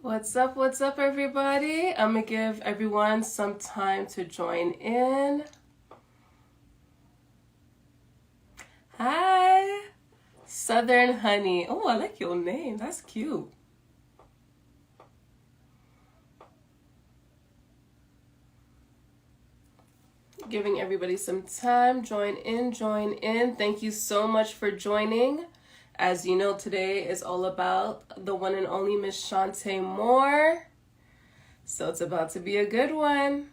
What's up, everybody? I'm gonna give everyone some time to join in. Hi, Southern Honey. Oh, I like your name. That's cute. Giving everybody some time. Join in, join in. Thank you so much for joining. As you know, today is all about the one and only Miss Chanté Moore. So it's about to be a good one.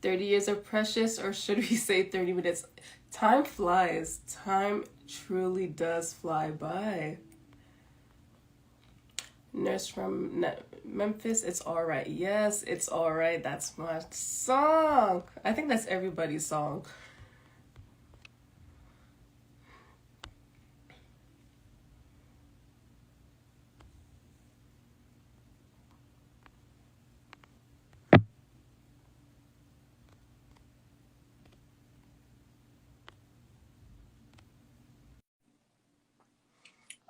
"30 years are precious," or should we say 30 minutes? Time flies. Time truly does fly by. Nurse from Memphis, "It's Alright." Yes, "It's Alright." That's my song. I think that's everybody's song.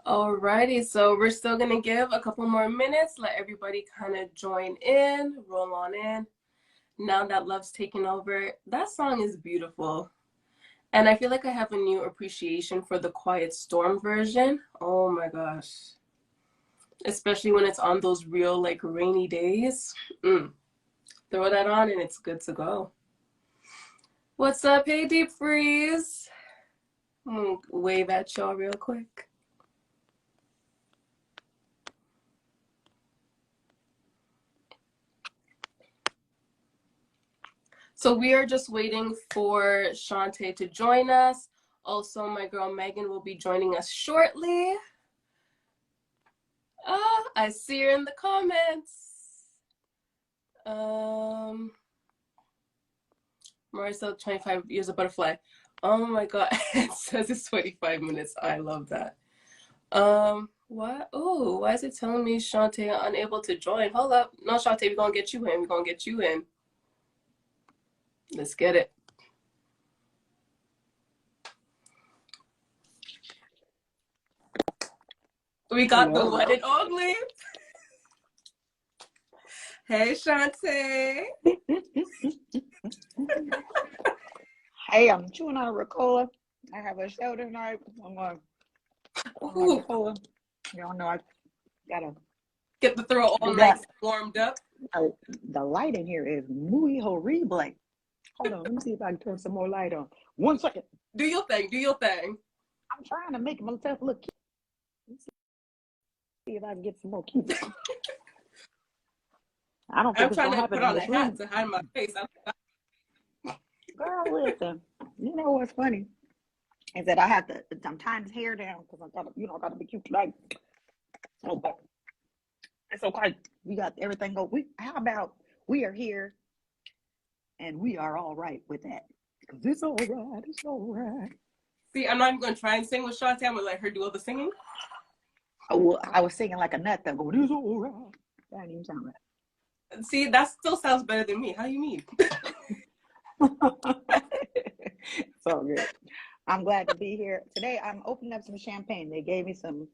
Alrighty, so we're still gonna give a couple more minutes, let everybody kind of join in, roll on in. Now that love's taken over, that song is beautiful. And I feel like I have a new appreciation for the Quiet Storm version. Oh my gosh. Especially when it's on those real like rainy days. Throw that on and it's good to go. What's up? Hey, Deep Freeze. I'm gonna wave at y'all real quick. So we are just waiting for Chanté to join us. Also, my girl Megan will be joining us shortly. I see her in the comments. Marcel, 25 years of butterfly. Oh my god, it says it's 25 minutes. I love that. What? Oh, why is it telling me Chanté unable to join? Hold up. No, Chanté, we're gonna get you in. We're gonna get you in. Let's get it. We got the one and only. Hey, Chanté. Hey, I'm chewing on a Ricola. I have a show tonight. I'm going Ricola. Y'all know I gotta get the throat all nice warmed up. The light in here is muy horrible. Hold on, let me see if I can turn some more light on. 1 second. Do your thing. Do your thing. I'm trying to make myself look cute. Let's see if I can get some more cute. I don't think I'm trying to put on a hat to hide my face. Girl, listen. You know what's funny is that I have to. I'm tying his hair down because I gotta be cute tonight. Oh, but it's okay. We got everything go. How about we are here, and we are all right with that because it's all right. It's all right. See, I'm not even gonna try and sing with Chanté. I'm gonna let her do all the singing. Oh, well, I was singing like a nut that going, "It's all right." That didn't even sound right. See, that still sounds better than me. How you mean? It's all good. I'm glad to be here. Today I'm opening up some champagne. They gave me some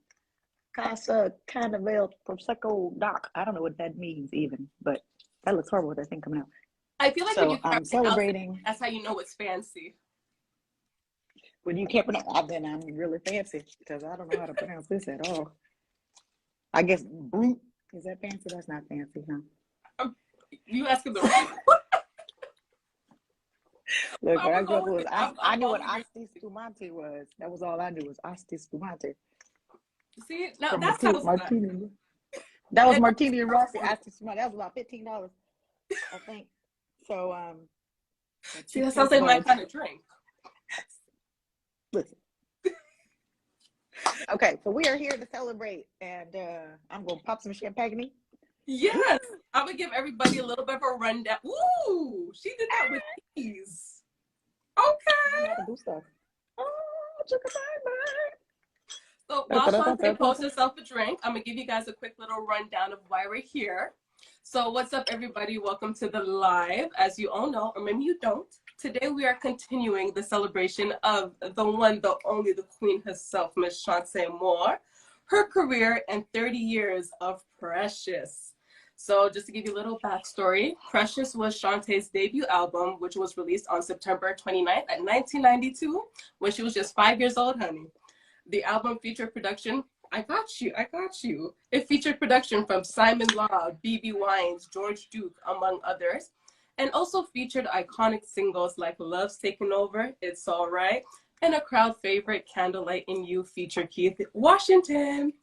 Casa Carnival Prosecco Doc. I don't know what that means even, but that looks horrible with that thing coming out. I feel like when you I'm celebrating. That's how you know it's fancy. When you can't pronounce, then I'm really fancy because I don't know how to pronounce this at all. I guess brute, is that fancy? That's not fancy, huh? You asking the right. Look, when I grew up, I knew what Asti Spumante was. That was all I knew was Asti Spumante. See, no, that's Martini. That was Martini and Rossi. Asti Spumante. That was about $15, I think. So, see, that sounds like my kind of drink. Listen. Okay, so we are here to celebrate, and I'm gonna pop some champagne. Yes, I'm gonna give everybody a little bit of a rundown. Ooh, she did that with ease. Okay. I know how to do stuff. Oh, so So while Chanté posts herself a drink, I'm gonna give you guys a quick little rundown of why we're here. So what's up, everybody? Welcome to the live. As you all know, or maybe you don't, today we are continuing the celebration of the one, the only, the queen herself, Miss Chanté Moore, her career and 30 years of Precious. So just to give you a little backstory, Precious was Chanté's debut album, which was released on September 29th at 1992, when she was just 5 years old, honey. The album featured production, I got you. It featured production from Simon Law, B.B. Wines, George Duke, among others, and also featured iconic singles like Love's Taken Over, It's All Right, and a crowd favorite, Candlelight in You, featured Keith Washington.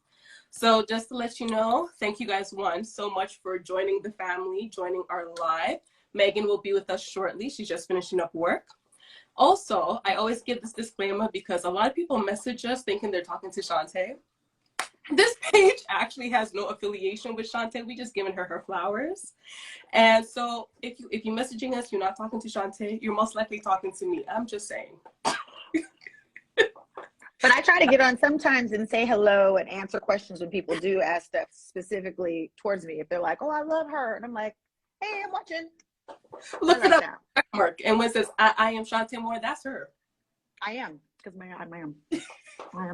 So just to let you know, thank you guys so much for joining the family, joining our live. Megan will be with us shortly. She's just finishing up work. Also, I always give this disclaimer because a lot of people message us thinking they're talking to Chanté. This page actually has no affiliation with Chanté. We just giving her her flowers. And so if you're messaging us, you're not talking to Chanté, you're most likely talking to me. I'm just saying. But I try to get on sometimes and say hello and answer questions when people do ask stuff specifically towards me. If they're like, oh, I love her. And I'm like, hey, I'm watching. Look it up, Mark. And when it says, I am Chanté Moore, that's her. I am, because I am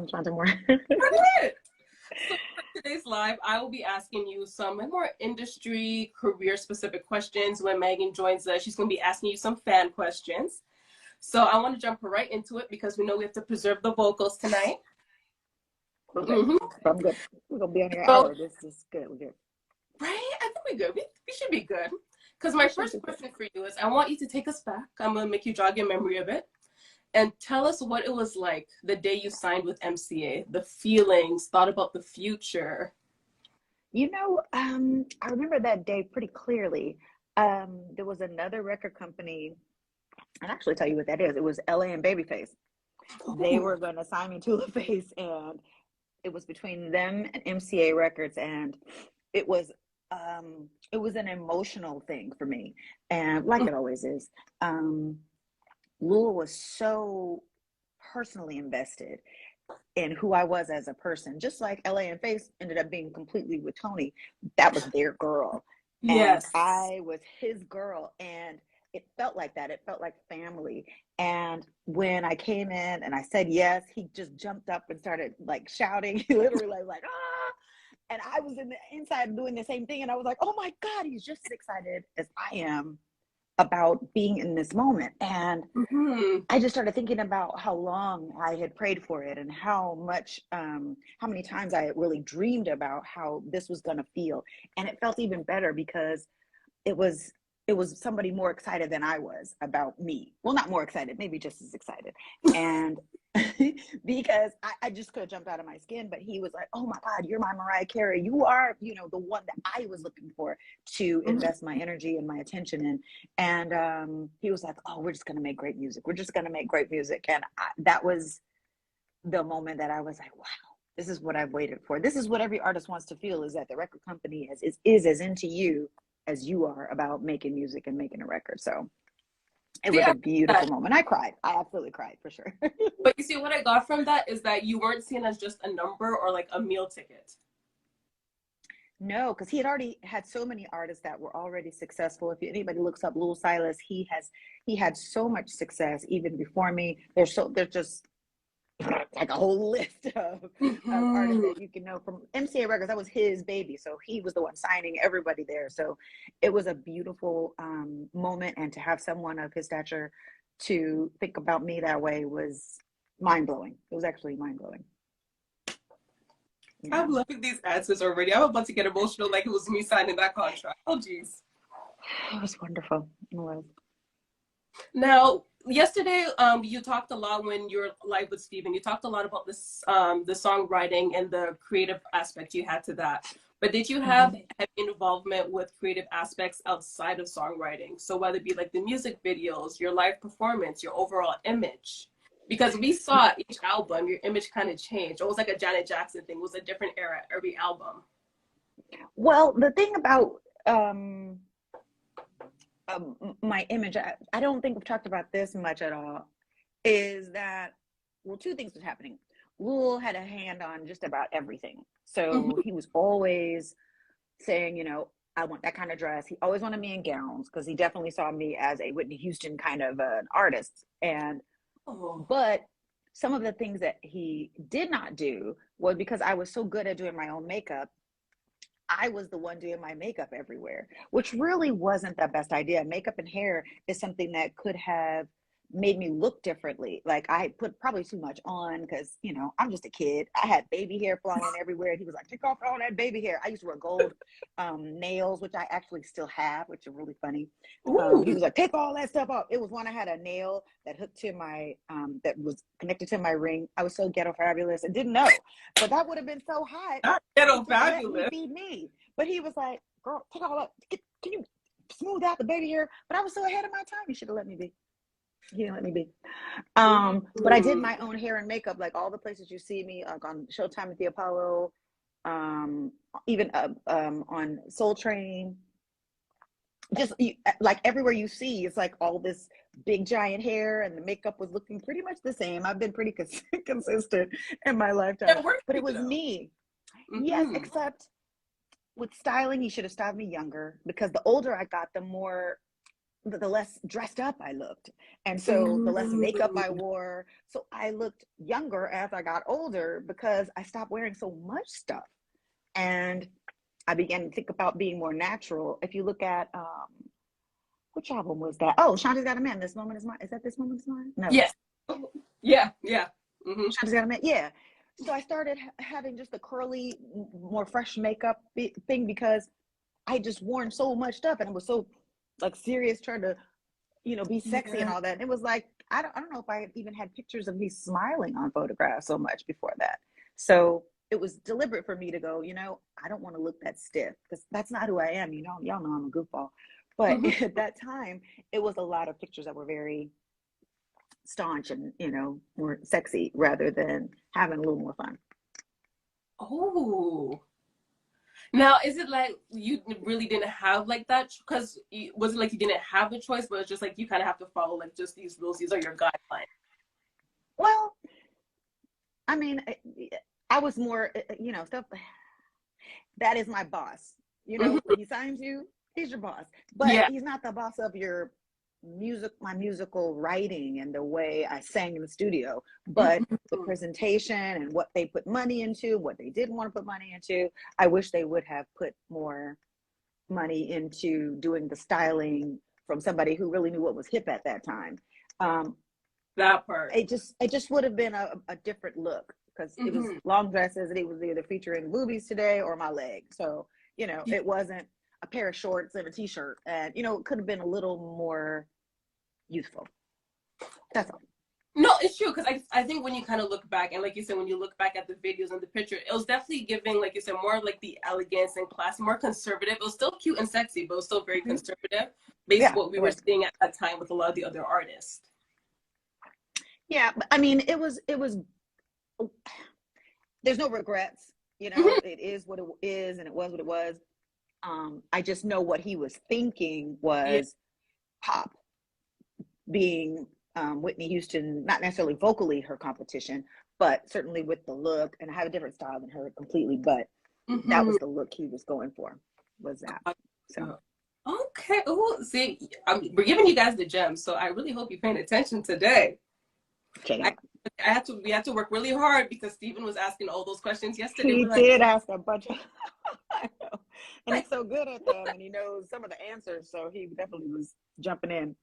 Chanté Moore. So for today's live, I will be asking you some more industry, career-specific questions. When Megan joins us, she's going to be asking you some fan questions. So I want to jump right into it because we know we have to preserve the vocals tonight. Okay. I'm good. We're going to be on your hour. This is good. We're good. Right? I think we're good. We should be good. Because my first question for you is, I want you to take us back. I'm going to make you jog your memory a bit. And tell us what it was like the day you signed with MCA, the feelings, thought about the future. You know, I remember that day pretty clearly. There was another record company. I'll actually tell you what that is. It was LA and Babyface. They were going to sign me to LaFace, and it was between them and MCA Records, and it was an emotional thing for me, and like it always is. Lula was so personally invested in who I was as a person, just like LA and Face ended up being completely with Tony. That was their girl, yes, and I was his girl, and it felt like that. It felt like family. And when I came in and I said yes, he just jumped up and started like shouting. He literally like ah! And I was in the inside doing the same thing. And I was like, oh my God, he's just as excited as I am about being in this moment. And I just started thinking about how long I had prayed for it and how many times I really dreamed about how this was going to feel. And it felt even better because it was somebody more excited than I was about me. Well, not more excited, maybe just as excited. And because I just could have jumped out of my skin, but he was like, oh my God, you're my Mariah Carey. You are, the one that I was looking for to invest my energy and my attention in. And he was like, oh, we're just going to make great music. We're just going to make great music. And that was the moment that I was like, wow, this is what I've waited for. This is what every artist wants to feel, is that the record company is as into you as you are about making music and making a record. So it was a beautiful moment. I cried. I absolutely cried for sure. But you see, what I got from that is that you weren't seen as just a number or like a meal ticket. No, because he had already had so many artists that were already successful. If anybody looks up Lil Silas, he had so much success even before me. There's just like a whole list of artists that you can know from MCA Records. That was his baby, so he was the one signing everybody there. So it was a beautiful moment, and to have someone of his stature to think about me that way was mind-blowing. It was actually mind-blowing. Yeah. I'm loving these answers already. I'm about to get emotional like it was me signing that contract. Oh geez. It was wonderful. It was. Now, yesterday, you talked a lot when you were live with Steven. You talked a lot about this, the songwriting and the creative aspect you had to that. But did you have heavy involvement with creative aspects outside of songwriting? So whether it be like the music videos, your live performance, your overall image? Because we saw each album, your image kind of changed. It was like a Janet Jackson thing. It was a different era every album. Well, the thing about my image, I don't think we've talked about this much at all, is that, well, two things was happening. Lul had a hand on just about everything. So he was always saying, I want that kind of dress. He always wanted me in gowns because he definitely saw me as a Whitney Houston kind of an artist. But some of the things that he did not do was because I was so good at doing my own makeup. I was the one doing my makeup everywhere, which really wasn't the best idea. Makeup and hair is something that could have made me look differently. Like I put probably too much on because, I'm just a kid. I had baby hair flying everywhere. And he was like, take off all that baby hair. I used to wear gold nails, which I actually still have, which are really funny. He was like, take all that stuff off. It was when I had a nail that hooked to my, that was connected to my ring. I was so ghetto fabulous and didn't know, but that would have been so hot. Not ghetto fabulous. Let me be me. But he was like, girl, take all up. Can you smooth out the baby hair? But I was so ahead of my time. You should have let me be. He didn't let me be. But I did my own hair and makeup, like all the places you see me, like on Showtime at the Apollo, even on Soul Train. Just like everywhere you see, it's like all this big giant hair, and the makeup was looking pretty much the same. I've been pretty consistent in my lifetime, but it was me. Yes, except with styling, you should have styled me younger, because the older I got, the less dressed up I looked. And so the less makeup I wore. So I looked younger as I got older because I stopped wearing so much stuff. And I began to think about being more natural. If you look at, which album was that? Oh, Chanté's Got a Man. This Moment Is Mine. Is that This Moment Is Mine? No. Yes. Yeah. Chanté's Got a Man. Yeah. So I started having just the curly, more fresh makeup thing because I just worn so much stuff, and it was so like serious trying to, be sexy and all that. And it was like, I don't know if I even had pictures of me smiling on photographs so much before that. So it was deliberate for me to go, I don't want to look that stiff because that's not who I am. Y'all know I'm a goofball. But at that time, it was a lot of pictures that were very staunch and, more sexy rather than having a little more fun. Oh. Now, is it like you really didn't have like that? Because was it like you didn't have a choice, but it's just like you kind of have to follow like just these rules? These are your guidelines. Well, I mean, I was more, stuff. That is my boss. When he signs you, he's your boss. But he's not the boss of my musical writing and the way I sang in the studio, but the presentation and what they put money into, what they didn't want to put money into. I wish they would have put more money into doing the styling from somebody who really knew what was hip at that time. That part. It just would have been a different look, because it was long dresses and it was either featuring boobies today or my leg. So, it wasn't a pair of shorts and a t-shirt, and it could have been a little more youthful. That's all. No, it's true, because I think when you kind of look back, and like you said, when you look back at the videos and the picture, it was definitely giving, like you said, more like the elegance and class, more conservative. It was still cute and sexy, but it was still very conservative, based on what we were seeing at that time with a lot of the other artists. Yeah, but I mean, it was. There's no regrets. It is what it is, and it was what it was. I just know what he was thinking was pop, being Whitney Houston, not necessarily vocally her competition, but certainly with the look. And I have a different style than her completely, but that was the look he was going for, was that. So. Okay. Oh, see, we're giving you guys the gems, so I really hope you're paying attention today. We had to work really hard because Stephen was asking all those questions yesterday. He did ask a bunch of, I know. And he's so good at them, and he knows some of the answers, so he definitely was jumping in.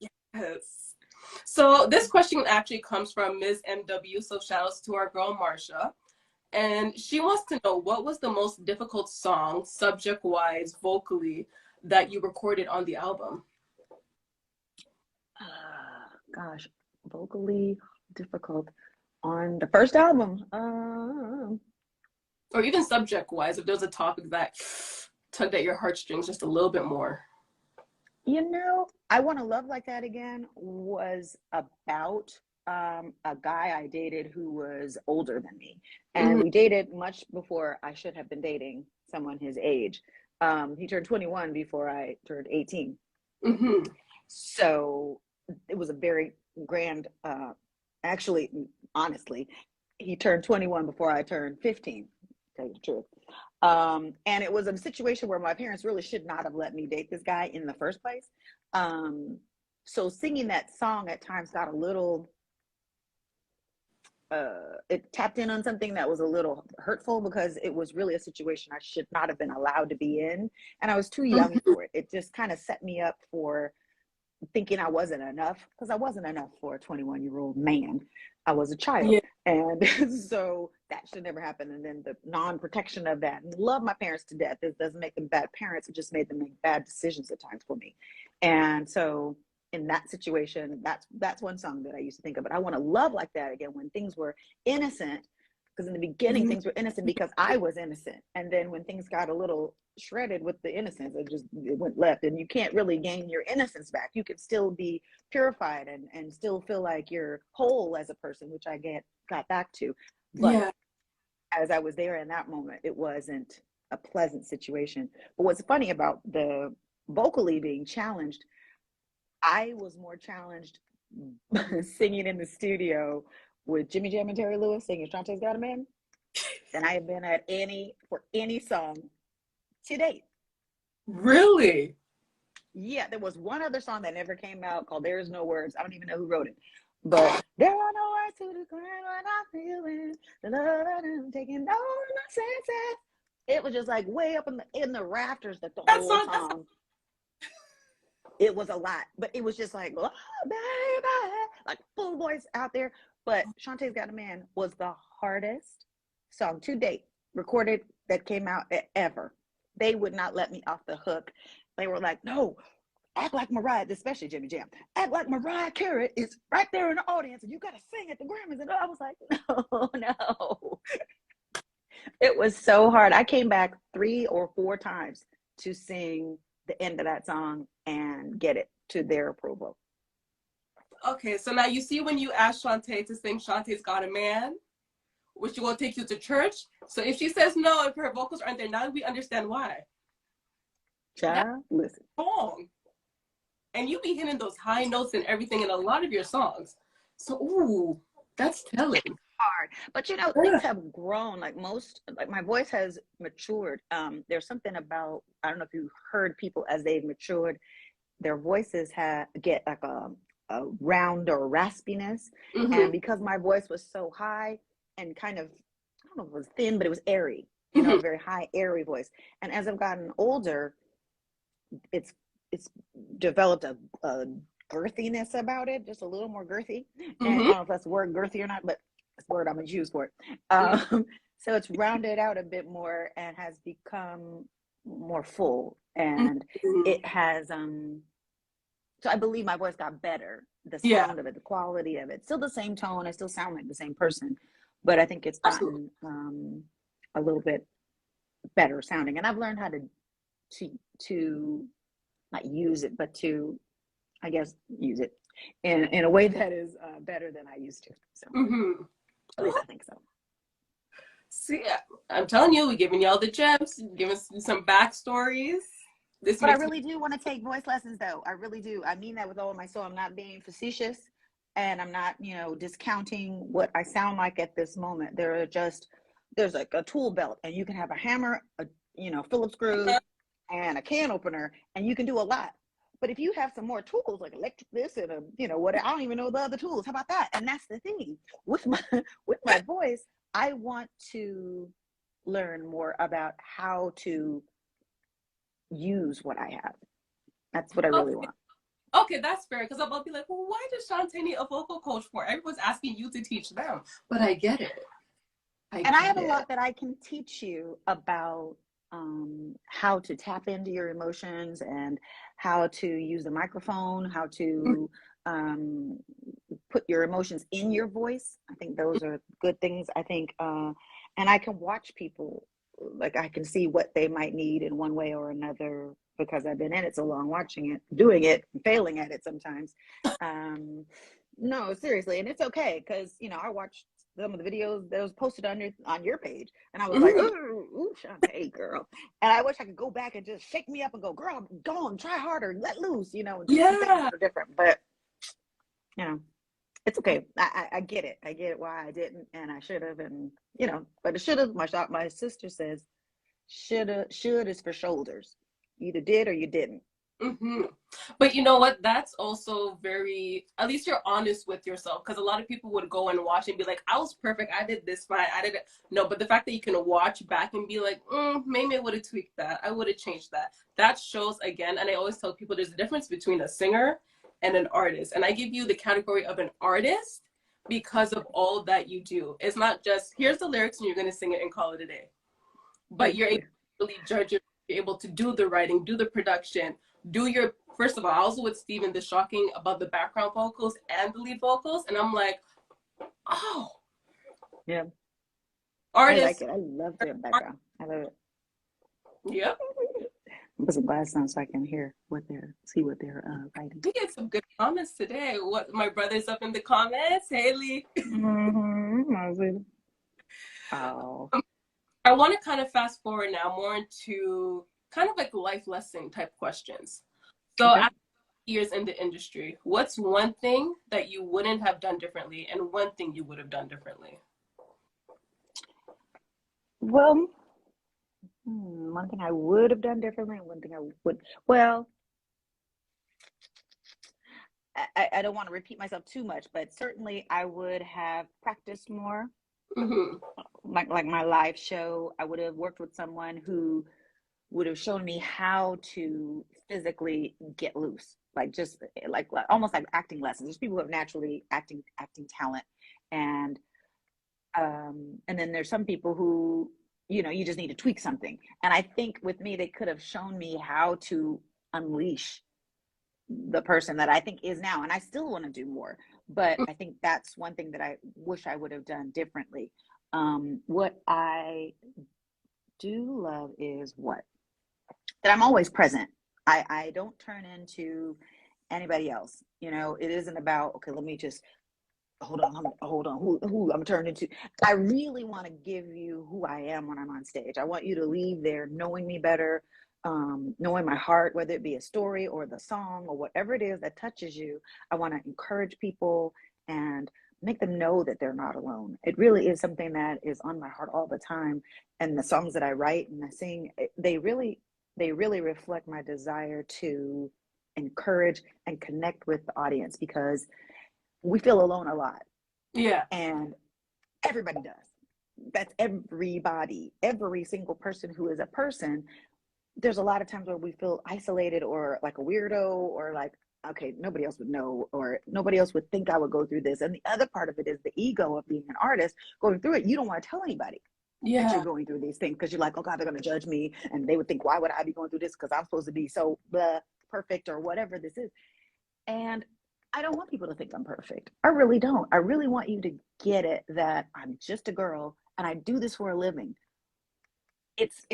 Yes. So this question actually comes from Ms. MW, so shout outs to our girl Marsha. And she wants to know, what was the most difficult song, subject-wise, vocally, that you recorded on the album? Gosh, vocally difficult on the first album. Or even subject-wise, if there's a topic that tugged at your heartstrings just a little bit more. I Want to Love Like That Again was about a guy I dated who was older than me. And we dated much before I should have been dating someone his age. He turned 21 before I turned 18. So it was a very grand, actually, honestly, he turned 21 before I turned 15, to tell you the truth. And it was a situation where my parents really should not have let me date this guy in the first place. So singing that song at times got a little, it tapped in on something that was a little hurtful, because it was really a situation I should not have been allowed to be in. And I was too young for it. It just kind of set me up for thinking I wasn't enough, because I wasn't enough for a 21-year-old man. I was a child. Yeah. And so that should never happen. And then the non-protection of that, and love my parents to death. It doesn't make them bad parents. It just made them make bad decisions at times for me. And so in that situation, that's one song that I used to think of. But I want to love like that again, when things were innocent, because in the beginning things were innocent because I was innocent. And then when things got a little shredded with the innocence, it went left, and you can't really gain your innocence back. You can still be purified and still feel like you're whole as a person, which I got back to. But Yeah. as I was there in that moment, it wasn't a pleasant situation. But what's funny about the vocally being challenged, I was more challenged singing in the studio with Jimmy Jam and Terry Lewis singing Chanté's Got a Man than I have been for any song to date. Really? Yeah, there was one other song that never came out called There Is No Words. I don't even know who wrote it. But there are no words to describe what I'm feeling. The love I'm taking over my senses. It was just like way up in the rafters, that the whole song. It was a lot, but it was just like, oh, baby, like full voice out there. But Chanté's Got a Man was the hardest song to date recorded that came out ever. They would not let me off the hook. They were like, no, act like Mariah, especially Jimmy Jam. Act like Mariah Carey is right there in the audience, and you got to sing at the Grammys. And I was like, no. It was so hard. I came back 3 or 4 times to sing the end of that song and get it to their approval. Okay, so now you see, when you ask Chanté to sing Chanté's Got a Man, which will take you to church. So if she says no, if her vocals aren't there, now we understand why. Child, listen. Song. And you be hitting those high notes and everything in a lot of your songs. So, ooh, that's telling. Hard. But you know, things have grown. Like my voice has matured. There's something about, I don't know if you've heard people as they've matured, their voices get like a round or raspiness. And because my voice was so high and kind of, I don't know if it was thin, but it was airy, you know, a very high, airy voice. And as I've gotten older, it's developed a girthiness about it, just a little more girthy. And I don't know if that's the word, girthy or not, but it's the word I'm going to use for it. So it's rounded out a bit more and has become more full. And it has, so I believe my voice got better. The sound of it, the quality of it, still the same tone. I still sound like the same person, but I think it's gotten a little bit better sounding. And I've learned how to not use it, but to, I guess, use it in a way that is better than I used to. So at least I think so. See, I'm telling you, we're giving y'all the gems, giving some backstories. But I really do want to take voice lessons, though. I really do. I mean that with all my soul. I'm not being facetious, and I'm not, discounting what I sound like at this moment. There's like a tool belt, and you can have a hammer, a Phillips screw, and a can opener, and you can do a lot. But if you have some more tools like electric this and what, I don't even know the other tools. How about that? And that's the thing with my voice. I want to learn more about how to use what I have. That's what I really want. Okay, that's fair, because I'm about to be like, well, why does Chanté need a vocal coach for? Everyone's asking you to teach them, but I get it. I have a lot that I can teach you about how to tap into your emotions and how to use the microphone, how to put your emotions in your voice. I think those are good things. I think, and I can watch people, like I can see what they might need in one way or another, because I've been in it so long, watching it, doing it, failing at it sometimes. No, seriously. And it's okay, because, I watched some of the videos that was posted on your page, and I was like, ooh, Chanté, girl. And I wish I could go back and just shake me up and go, girl, go on, try harder, let loose, and some things are different. But, It's okay. I get it. I get why I didn't, and I should have, and but it should have. My sister says, should is for shoulders. You either did or you didn't. Hmm. But you know what? That's also very, at least you're honest with yourself. Because a lot of people would go and watch and be like, I was perfect. I did this fine. I did it. No, but the fact that you can watch back and be like, maybe I would have tweaked that. I would have changed that. That shows again. And I always tell people there's a difference between a singer and an artist. And I give you the category of an artist because of all that you do. It's not just, here's the lyrics and you're going to sing it and call it a day. But you're able Exactly. to really judge it. You're able to do the writing, do the production, do your, first of all, I was with Steven, the shocking about the background vocals and the lead vocals. And I'm like, oh, Yeah. I like artists. it. I love the background. I love it. Yep. I put some glasses on so I can see what they're writing. We get some good comments today. What, my brother's up in the comments. Haley. Mm-hmm. Oh. I want to kind of fast forward now more into kind of like life lesson type questions. So Okay. after years in the industry, what's one thing that you wouldn't have done differently and one thing you would have done differently? Well, one thing I would have done differently, and one thing I would. Well, I don't want to repeat myself too much, but certainly I would have practiced more. Mm-hmm. Like my live show, I would have worked with someone who would have shown me how to physically get loose, like just like almost like acting lessons. There's people who have naturally acting talent, and and then there's some people who you just need to tweak something. And I think with me, they could have shown me how to unleash the person that I think is now, and I still want to do more. But I think that's one thing that I wish I would have done differently. What I do love is that I'm always present. I don't turn into anybody else. It isn't about, okay, let me just hold on, who I'm turned into. I really want to give you who I am when I'm on stage. I want you to leave there knowing me better, knowing my heart, whether it be a story or the song or whatever it is that touches you. I want to encourage people and make them know that they're not alone. It really is something that is on my heart all the time. And the songs that I write and I sing, they really reflect my desire to encourage and connect with the audience, because we feel alone a lot, Yeah. and everybody does. That's everybody, every single person who is a person. There's a lot of times where we feel isolated or like a weirdo, or like, okay, nobody else would know, or nobody else would think I would go through this. And the other part of it is the ego of being an artist going through it. You don't want to tell anybody that you're Yeah. going through these things, because you're like, oh God, they're going to judge me, and they would think, why would I be going through this, because I'm supposed to be so perfect or whatever this is. And I don't want people to think I'm perfect. I really don't. I really want you to get it that I'm just a girl and I do this for a living. It's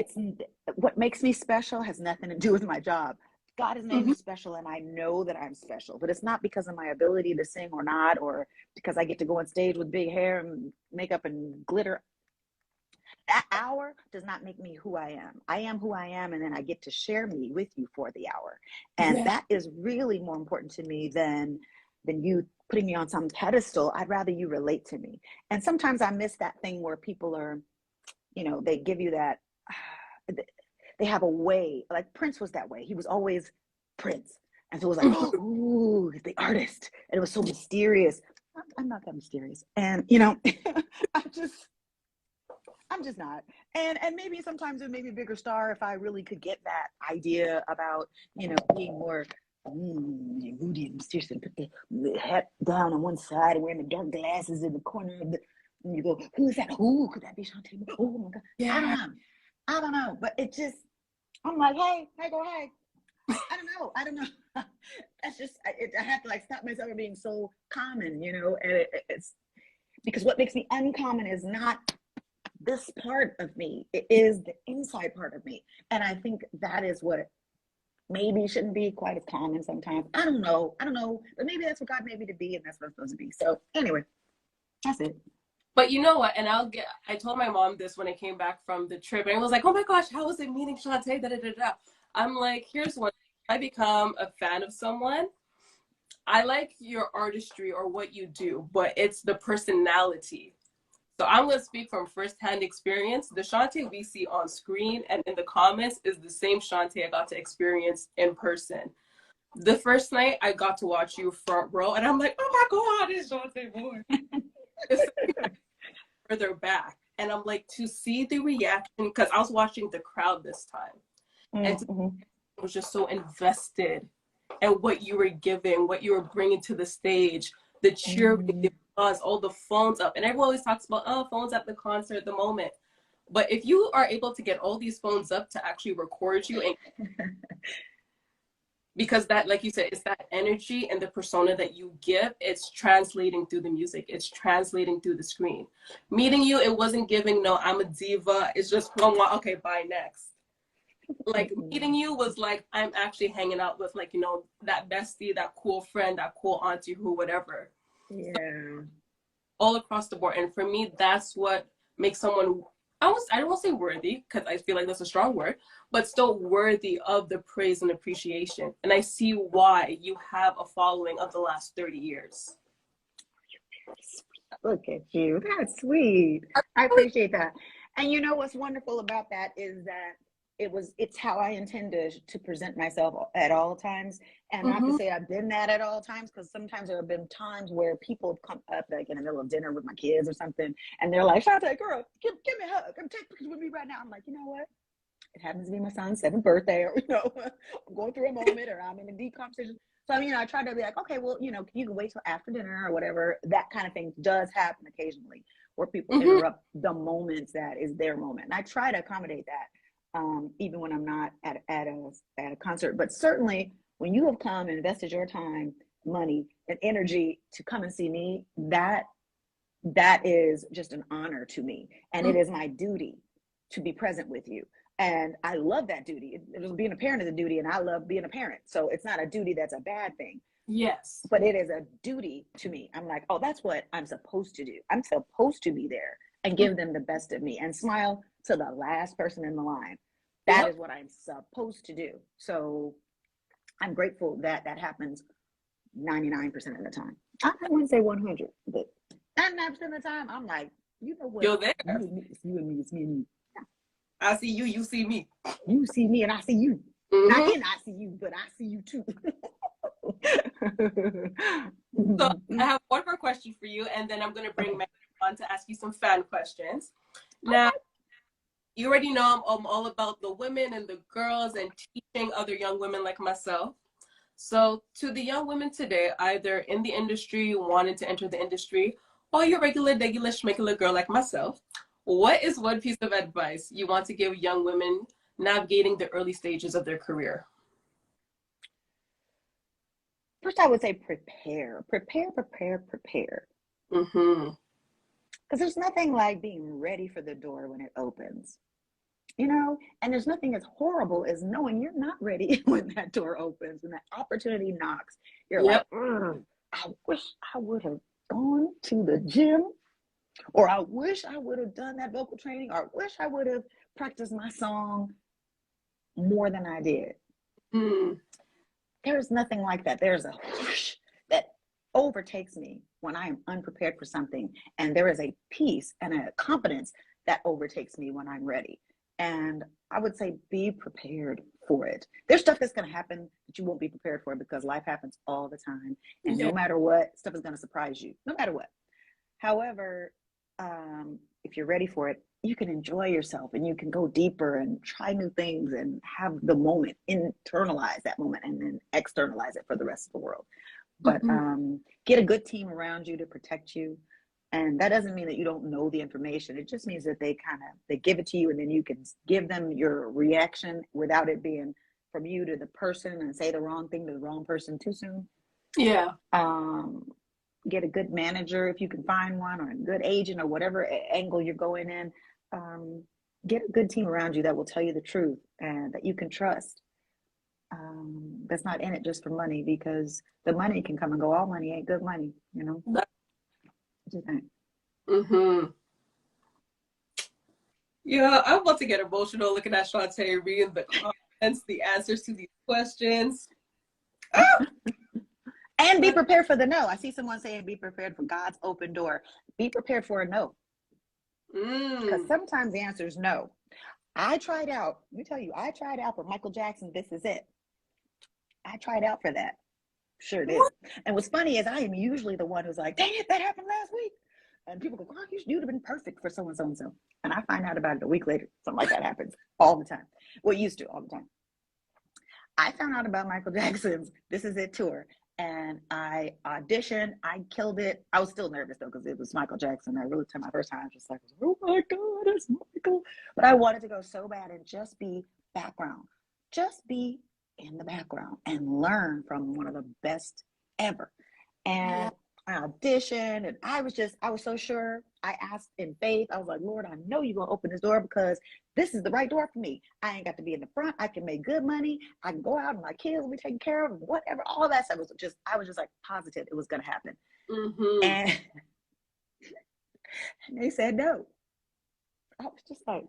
what makes me special has nothing to do with my job. God has made me Mm-hmm. special, and I know that I'm special, but it's not because of my ability to sing or not, or because I get to go on stage with big hair and makeup and glitter. That hour does not make me who I am. I am who I am, and then I get to share me with you for the hour. And Yeah. that is really more important to me than you putting me on some pedestal. I'd rather you relate to me. And sometimes I miss that thing where people are, they give you that, they have a way, like Prince was that way. He was always Prince. And so it was like, Mm-hmm. ooh, the artist. And it was so mysterious. I'm not that mysterious. And, I just, I'm just not. And maybe sometimes it may be a bigger star if I really could get that idea about, being more moody and mysterious, and put the head down on one side and wearing the dark glasses in the corner of the, and you go, who is that? Who could that be? Chanté? Oh my God. I don't Yeah. know. I don't know. But it just, I'm like, hey, go, hey. I don't know. That's just, I have to like stop myself from being so common, and it's because what makes me uncommon is not this part of me. It is the inside part of me. And I think that is what maybe shouldn't be quite as common sometimes. I don't know. But maybe that's what God made me to be, and that's what I'm supposed to be. So anyway, that's it. But you know what? And I told my mom this when I came back from the trip, and I was like, oh my gosh, how was it meeting Chanté? Da, da, da, da. I'm like, here's one. I become a fan of someone. I like your artistry or what you do, but it's the personality. So I'm going to speak from firsthand experience. The Chanté we see on screen and in the comments is the same Chanté I got to experience in person. The first night I got to watch you front row, and I'm like, oh my God, it's Chanté boy. It's further back. And I'm like, to see the reaction, because I was watching the crowd this time, and I was just so invested in what you were giving, what you were bringing to the stage, the cheering, the buzz, all the phones up. And everyone always talks about, oh, phones at the concert at the moment. But if you are able to get all these phones up to actually record you, and because that, like you said, it's that energy and the persona that you give, it's translating through the music, it's translating through the screen. Meeting you, it wasn't giving, no, I'm a diva, it's just, okay, bye, next. Like, meeting you was like, I'm actually hanging out with, like, you know, that bestie, that cool friend, that cool auntie, who, whatever. Yeah. All across the board. And for me, that's what makes someone, I don't want to say worthy, because I feel like that's a strong word, but still worthy of the praise and appreciation. And I see why you have a following of the last 30 years. Look at you. That's sweet. I appreciate that. And you know what's wonderful about that is that it's how I intend to present myself at all times. And not to say I've been that at all times, because sometimes there have been times where people have come up like in the middle of dinner with my kids or something, and they're like, Chanté, girl, give me a hug. Come take pictures with me right now. I'm like, you know what? It happens to be my son's 7th birthday, or, you know, I'm going through a moment, or I'm in a deep conversation. So, you know, I try to be like, okay, well, you know, you can wait till after dinner or whatever. That kind of thing does happen occasionally, where people interrupt the moments that is their moment. And I try to accommodate that, even when I'm not at a concert. But certainly when you have come and invested your time, money, and energy to come and see me, that is just an honor to me. And it is my duty to be present with you. And I love that duty. It was being a parent is a duty, and I love being a parent. So it's not a duty that's a bad thing. Yes. But it is a duty to me. I'm like, oh, that's what I'm supposed to do. I'm supposed to be there and give them the best of me and smile to the last person in the line. That is what I'm supposed to do. So I'm grateful that that happens 99% of the time. I wouldn't say 100, but 99% of the time, I'm like, you know what? You're there. It's you and me. It's me and you. I see you, you see me. You see me and I see you. Not in I see you, but I see you too. So I have one more question for you, and then I'm going to bring Megan on to ask you some fan questions. Now, you already know I'm all about the women and the girls and teaching other young women like myself. So to the young women today, either in the industry, wanting to enter the industry, or your regular, schmegular girl like myself, what is one piece of advice you want to give young women navigating the early stages of their career? First, I would say prepare. Because there's nothing like being ready for the door when it opens, you know, and there's nothing as horrible as knowing you're not ready when that door opens, when that opportunity knocks. You're like, I wish I would have gone to the gym, or I wish I would have done that vocal training, or I wish I would have practiced my song more than I did. There's nothing like that. There's a whoosh that overtakes me when I am unprepared for something. And there is a peace and a confidence that overtakes me when I'm ready. And I would say be prepared for it. There's stuff that's going to happen that you won't be prepared for, because life happens all the time. And no matter what, stuff is going to surprise you, no matter what. However, if you're ready for it, you can enjoy yourself and you can go deeper and try new things and have the moment, internalize that moment, and then externalize it for the rest of the world. But get a good team around you to protect you. And that doesn't mean that you don't know the information. It just means that they give it to you, and then you can give them your reaction without it being from you to the person and say the wrong thing to the wrong person too soon. Yeah. Get a good manager if you can find one, or a good agent, or whatever angle you're going in. Get a good team around you that will tell you the truth and that you can trust. That's not in it just for money, because the money can come and go. All money ain't good money, you know. Yeah, I'm about to get emotional looking at Chanté reading the comments, the answers to these questions. And be prepared for the no. I see someone saying be prepared for God's open door. Be prepared for a no. Because sometimes the answer is no. I tried out, let me tell you, I tried out for Michael Jackson, This Is It. I tried out for that. Sure did. What? And what's funny is I am usually the one who's like, dang it, that happened last week. And people go, oh, you'd have been perfect for so-and-so and so. And I find out about it a week later. Something like that happens all the time. Well, it used to all the time. I found out about Michael Jackson's This Is It tour. And I auditioned. I killed it. I was still nervous, though, because it was Michael Jackson. I really took my first time. Just like, oh, my God, it's Michael. But I wanted to go so bad and just be background. Just be in the background and learn from one of the best ever. And I auditioned, and I was so sure. I asked in faith. I was like, Lord, I know you're going to open this door because this is the right door for me. I ain't got to be in the front. I can make good money. I can go out and my kids will be taken care of, whatever. All of that stuff I was just like positive it was going to happen. And they said no. I was just like,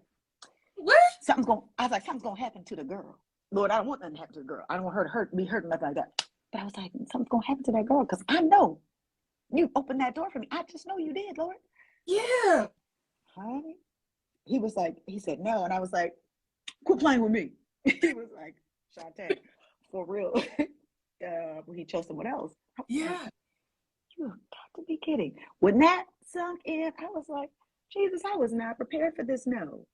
what? Something's going to happen to the girl. Lord, I don't want nothing to happen to the girl. I don't want her to be hurt, nothing like that. But I was like, something's going to happen to that girl because I know you opened that door for me. I just know you did, Lord. Yeah. Honey. He said no. And I was like, quit playing with me. He was like, Chanté, for real. He chose someone else. Yeah. Like, you have got to be kidding. When that sunk in, I was like, Jesus, I was not prepared for this no.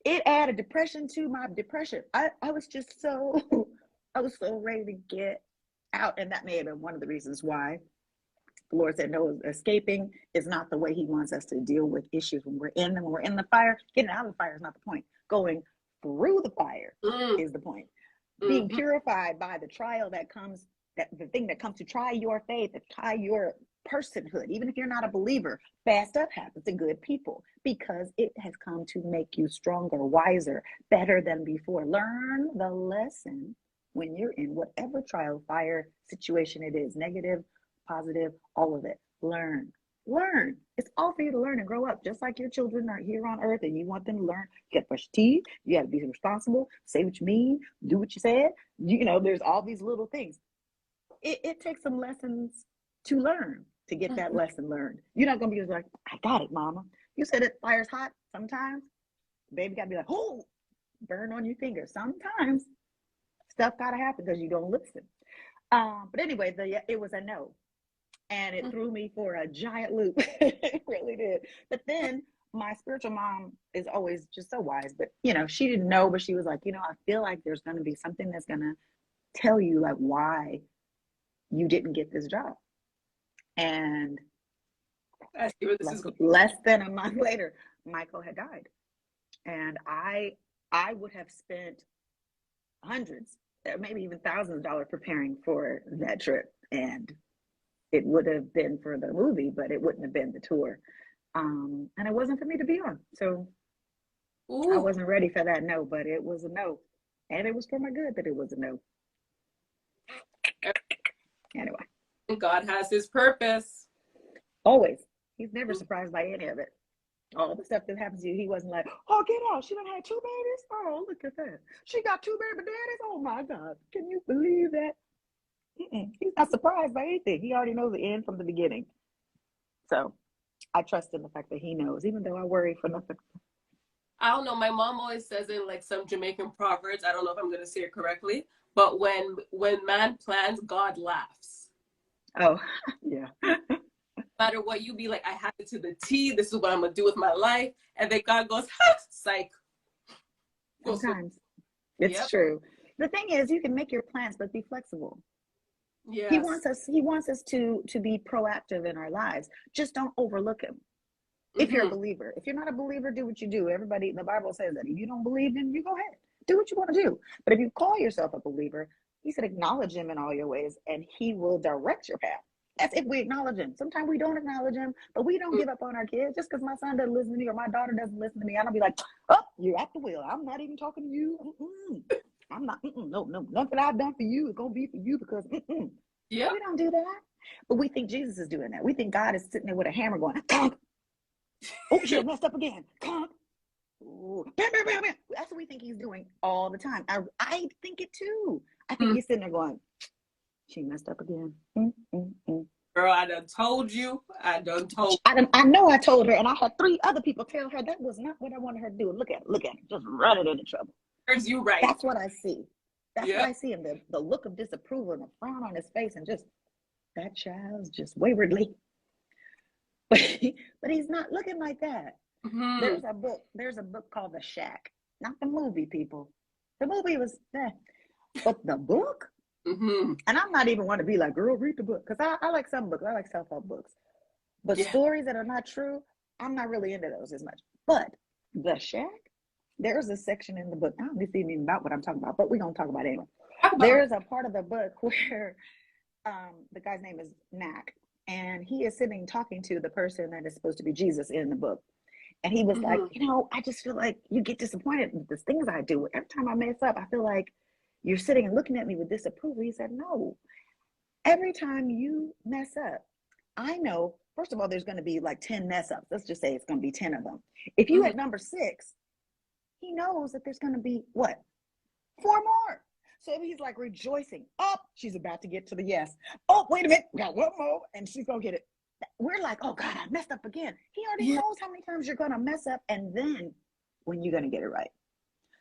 It added depression to my depression. I was so ready to get out. And that may have been one of the reasons why the Lord said, no, escaping is not the way he wants us to deal with issues when we're in them. When we're in the fire, getting out of the fire is not the point. Going through the fire is the point. Being purified by the trial that comes, the thing that comes to try your faith, to try your personhood. Even if you're not a believer, bad stuff happens to good people because it has come to make you stronger, wiser, better than before. Learn the lesson when you're in whatever trial, fire, situation it is, negative, positive, all of it. Learn. It's all for you to learn and grow up. Just like your children are here on earth and you want them to learn, you got to brush your teeth, you got to be responsible, say what you mean, do what you said. There's all these little things. It takes some lessons to learn to get that lesson learned. You're not going to be like, I got it, mama. You said it, fire's hot. Sometimes, baby got to be like, oh, burn on your finger. Sometimes stuff got to happen because you don't listen. But anyway, it was a no. And it threw me for a giant loop. It really did. But then my spiritual mom is always just so wise. But, she didn't know, but she was like, I feel like there's going to be something that's going to tell you like why you didn't get this job. And less than a month later, Michael had died. And I would have spent hundreds, maybe even thousands of dollars preparing for that trip. And it would have been for the movie, but it wouldn't have been the tour. And it wasn't for me to be on. So I wasn't ready for that no, but it was a no. And it was for my good that it was a no. Anyway. God has his purpose. Always. He's never surprised by any of it. All the stuff that happens to you, he wasn't like, oh, get out. She done had 2 babies? Oh, look at that. She got 2 baby daddies? Oh, my God. Can you believe that? He's not surprised by anything. He already knows the end from the beginning. So I trust in the fact that he knows, even though I worry for nothing. I don't know. My mom always says in like some Jamaican proverbs, I don't know if I'm going to say it correctly, but when man plans, God laughs. Oh, yeah. No matter what, you be like, I have it to the T. This is what I'm going to do with my life. And then God goes, ha, psych. Sometimes. It's true. The thing is, you can make your plans, but be flexible. Yes. He wants us to be proactive in our lives. Just don't overlook him. If you're a believer. If you're not a believer, do what you do. Everybody, the Bible says that. If you don't believe, then you go ahead. Do what you want to do. But if you call yourself a believer, he said acknowledge him in all your ways, and he will direct your path. That's if we acknowledge him. Sometimes we don't acknowledge him, but we don't give up on our kids. Just because my son doesn't listen to me or my daughter doesn't listen to me, I don't be like, oh, you're at the wheel. I'm not even talking to you. I'm not. No. Nothing I've done for you is going to be for you because yeah, we don't do that. But we think Jesus is doing that. We think God is sitting there with a hammer going, conk. Oh, shit, messed up again. Conk. Ooh. Bam, bam, bam, bam. That's what we think he's doing all the time. I think it too. I think he's sitting there going, She messed up again. Girl, I done told you. I done told I know I told her, and I had 3 other people tell her that was not what I wanted her to do. Look at it. Just run it into trouble. you right. That's what I see. That's what I see in the look of disapproval and the frown on his face, and just that child's just waywardly. But he's not looking like that. Mm-hmm. There's a book called The Shack. Not the movie, people. The movie was but the book. Mm-hmm. And I'm not even want to be like, girl, read the book, because I like some books. I like self-help books, but stories that are not true, I'm not really into those as much. But The Shack, there's a section in the book. I don't even about what I'm talking about, but we're gonna talk about it anyway. There's a part of the book where the guy's name is Mac, and he is sitting talking to the person that is supposed to be Jesus in the book. And he was like, I just feel like you get disappointed with the things I do. Every time I mess up, I feel like you're sitting and looking at me with disapproval. He said, no, every time you mess up, I know, first of all, there's going to be like 10 mess ups. Let's just say it's going to be 10 of them. If you at number 6, he knows that there's going to be what? 4 more. So he's like rejoicing. Oh, she's about to get to the yes. Oh, wait a minute. We got 1 more and she's going to get it. We're like, oh God, I messed up again. He already knows how many times you're going to mess up and then when you're going to get it right.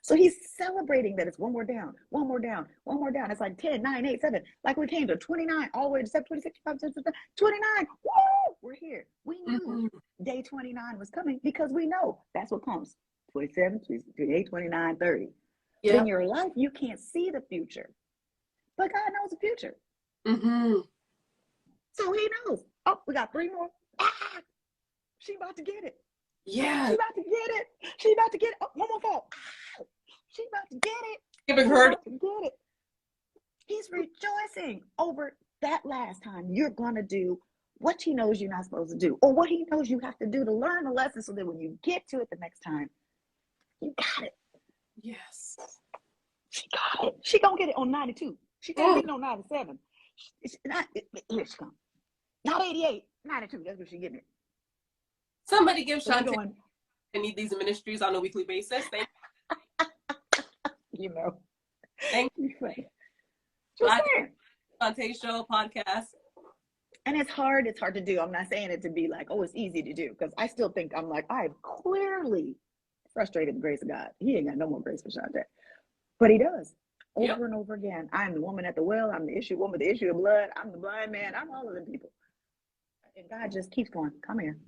So he's celebrating that it's 1 more down, 1 more down, 1 more down. It's like 10, 9, 8, 7. Like we came to 29, all the way to 7, 26, 25, 29. Woo! We're here. We knew day 29 was coming because we know that's what comes. 27, 28, 29, 30. But in your life, you can't see the future. But God knows the future. Mm-hmm. So he knows. Oh, we got 3 more. Ah! She about to get it. Yeah. She about to get it. She about to get it. Oh, 1 more fall. Ah! She about to get it. Giving her about to get it. He's rejoicing over that last time. You're going to do what he knows you're not supposed to do, or what he knows you have to do to learn the lesson, so that when you get to it the next time, you got it. Yes. She got it. She gonna get it on 92. She can't get it on 97. Here she comes. Not 88, 92. That's what she getting it. Somebody give Chanté. I need these ministries on a weekly basis. Thank you. Thank you. Chanté Show podcast. And it's hard to do. I'm not saying it to be like, oh, it's easy to do, because I still think I'm like, I've clearly frustrated the grace of God. He ain't got no more grace for Chanté. But he does. Over and over again. I'm the woman at the well. I'm the issue woman, the issue of blood. I'm the blind man. I'm all of them people. And God just keeps going, come here.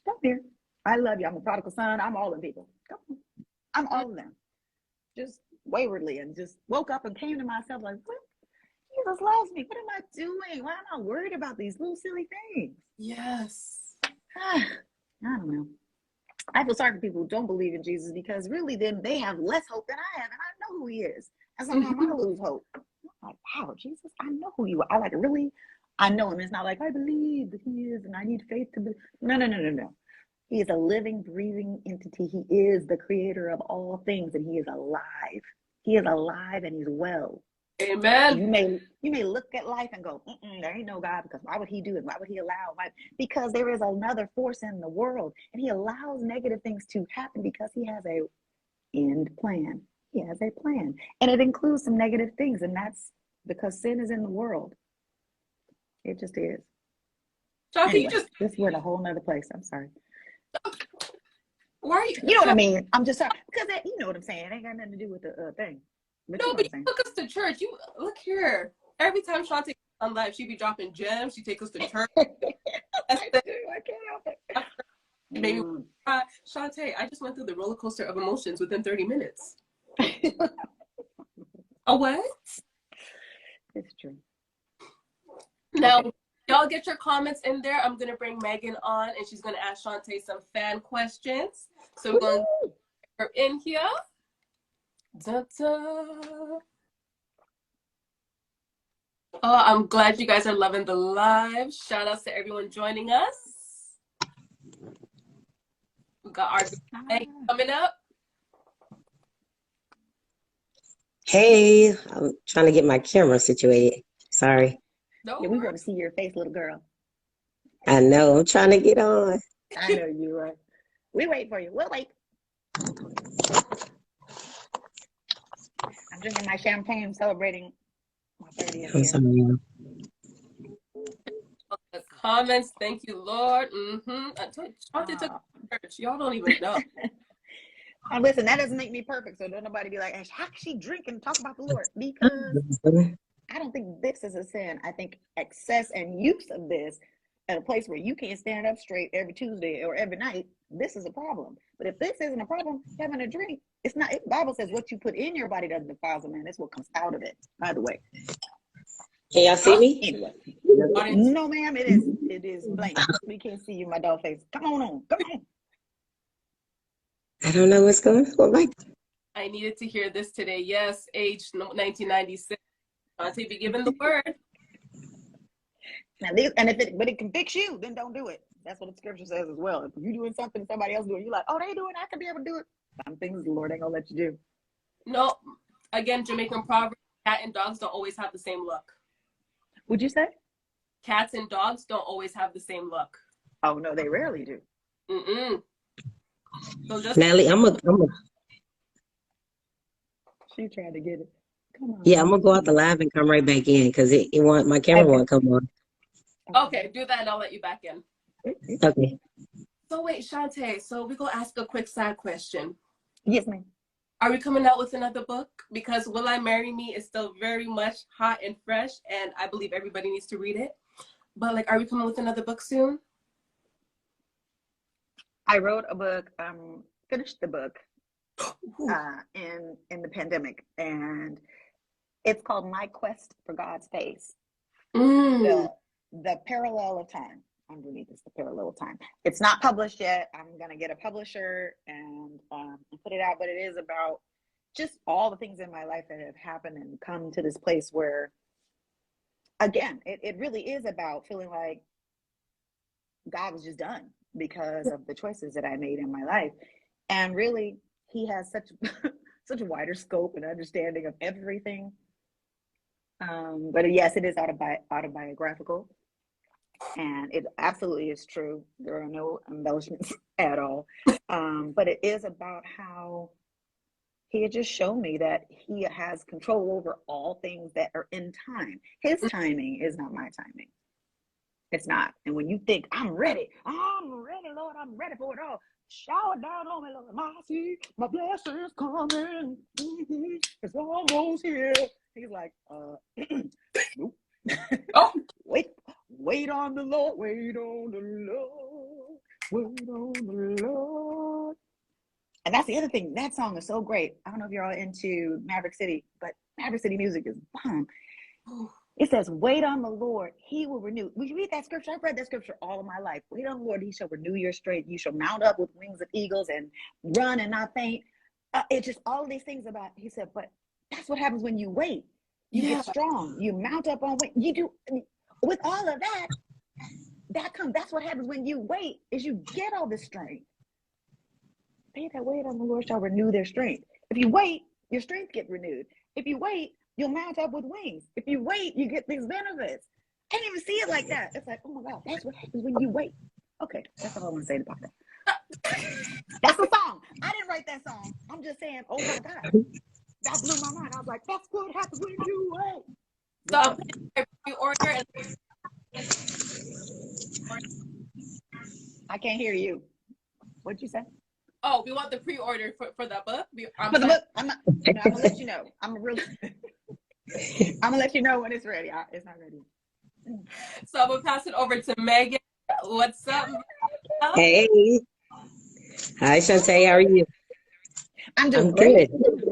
Come here. I love you. I'm a prodigal son. I'm all of them people. Come on. I'm all of them. Just waywardly, and just woke up and came to myself like, what? Jesus loves me. What am I doing? Why am I worried about these little silly things? Yes. I don't know. I feel sorry for people who don't believe in Jesus, because really then they have less hope than I have, and I know who he is. And sometimes I lose hope. I'm like, wow, Jesus, I know who you are. I like really, I know him. It's not like I believe that he is and I need faith to believe. No. He is a living, breathing entity. He is the creator of all things, and he is alive. He is alive and he's well. Amen. You may look at life and go, there ain't no God, because why would he do it? Why would he allow? Because there is another force in the world, and he allows negative things to happen because he has a end plan. He has a plan, and it includes some negative things, and that's because sin is in the world. It just is. Chanté, anyway, this went a whole nother place. I'm sorry. Why are you? You know what I mean? I'm just sorry, because you know what I'm saying. It ain't got nothing to do with the thing. But no, but you took us to church. You look here. Every time Chanté on live, she be dropping gems. She take us to church. I can't help it. Maybe Chanté, I just went through the roller coaster of emotions within 30 minutes. A what? It's true. Now, y'all get your comments in there. I'm gonna bring Megan on, and she's gonna ask Chanté some fan questions. So we're gonna get her in here. Da-da. Oh, I'm glad you guys are loving the live. Shout outs to everyone joining us. We got our coming up. Hey, I'm trying to get my camera situated. Sorry. No, we want to see your face, little girl. I know. I'm trying to get on. I know you are. We wait for you. We'll wait. I'm drinking my champagne, celebrating my 30th year. I'm sorry. comments. Thank you, Lord. I told Chanté took Uh, church. Y'all don't even know. and listen, that doesn't make me perfect. So don't nobody be like, how can she drink and talk about the Lord? Because I don't think this is a sin. I think excess and use of this at a place where you can't stand up straight every Tuesday or every night, this is a problem. But if this isn't a problem, having a drink, it's not. The Bible says what you put in your body doesn't defile a man. It's what comes out of it, by the way. Can y'all see me? Anyway. Audience. No, ma'am, it is blank. We can't see you, my dog face. Come on. I don't know what's going on. Like, I needed to hear this today. Yes, age 1996. Chanté be given the word. Now, but it convicts you, then don't do it. That's what the scripture says as well. If you're doing something somebody else doing, you're like, oh, they doing it, I could be able to do it. Some things the Lord ain't gonna let you do. No, again, Jamaican proverb, cat and dogs don't always have the same look. Would you say? Cats and dogs don't always have the same look. Oh, no, they rarely do. So just Natalie, She trying to get it. Come on. I'm gonna go out the live and come right back in because my camera won't come on. okay, do that and I'll let you back in. Okay. So wait, Chanté, so we're gonna ask a quick side question. Yes, ma'am. Are we coming out with another book? Because Will I Marry Me is still very much hot and fresh, and I believe everybody needs to read it. But like, are we coming with another book soon? I wrote a book, finished the book in the pandemic, and it's called My Quest for God's Face. The parallel of time. Underneath is the parallel of time. It's not published yet. I'm gonna get a publisher and put it out, but it is about just all the things in my life that have happened and come to this place where, again, it really is about feeling like God was just done because of the choices that I made in my life. And really, he has such such a wider scope and understanding of everything. But yes, it is autobiographical. And it absolutely is true. There are no embellishments at all. But it is about how he had just shown me that he has control over all things that are in time. His timing is not my timing. It's not. And when you think, I'm ready, Lord, I'm ready for it all. Shower down on me, Lord. My blessings coming. It's almost here. He's like, nope. Oh, Wait on the Lord, wait on the Lord, wait on the Lord. And that's the other thing. That song is so great. I don't know if you're all into Maverick City, but Maverick City music is bomb. It says, wait on the Lord, he will renew. Will you read that scripture? I've read that scripture all of my life. Wait on the Lord, he shall renew your strength. You shall mount up with wings of eagles and run and not faint. It's just all of these things about, he said, but that's what happens when you wait. You get strong. You mount up on wings. You do, with all of that, that's what happens when you wait, is you get all this strength. They that wait on the Lord shall renew their strength. If you wait, your strength gets renewed. If you wait, you'll mount up with wings. If you wait, you get these benefits. I didn't even see it like that. It's like, oh my God, that's what happens when you wait. Okay, that's all I want to say about that. That's the song. I didn't write that song. I'm just saying, oh my God. That blew my mind. I was like, that's what happens when you wait. so I'm putting my order. I can't hear you. What'd you say? Oh, we want the pre-order for that book. For the book, I'm gonna let you know. I'm gonna let you know when it's ready. It's not ready. So I'm gonna pass it over to Megan. What's up? Hey. Hi, Chanté. How are you? I'm doing great. Good.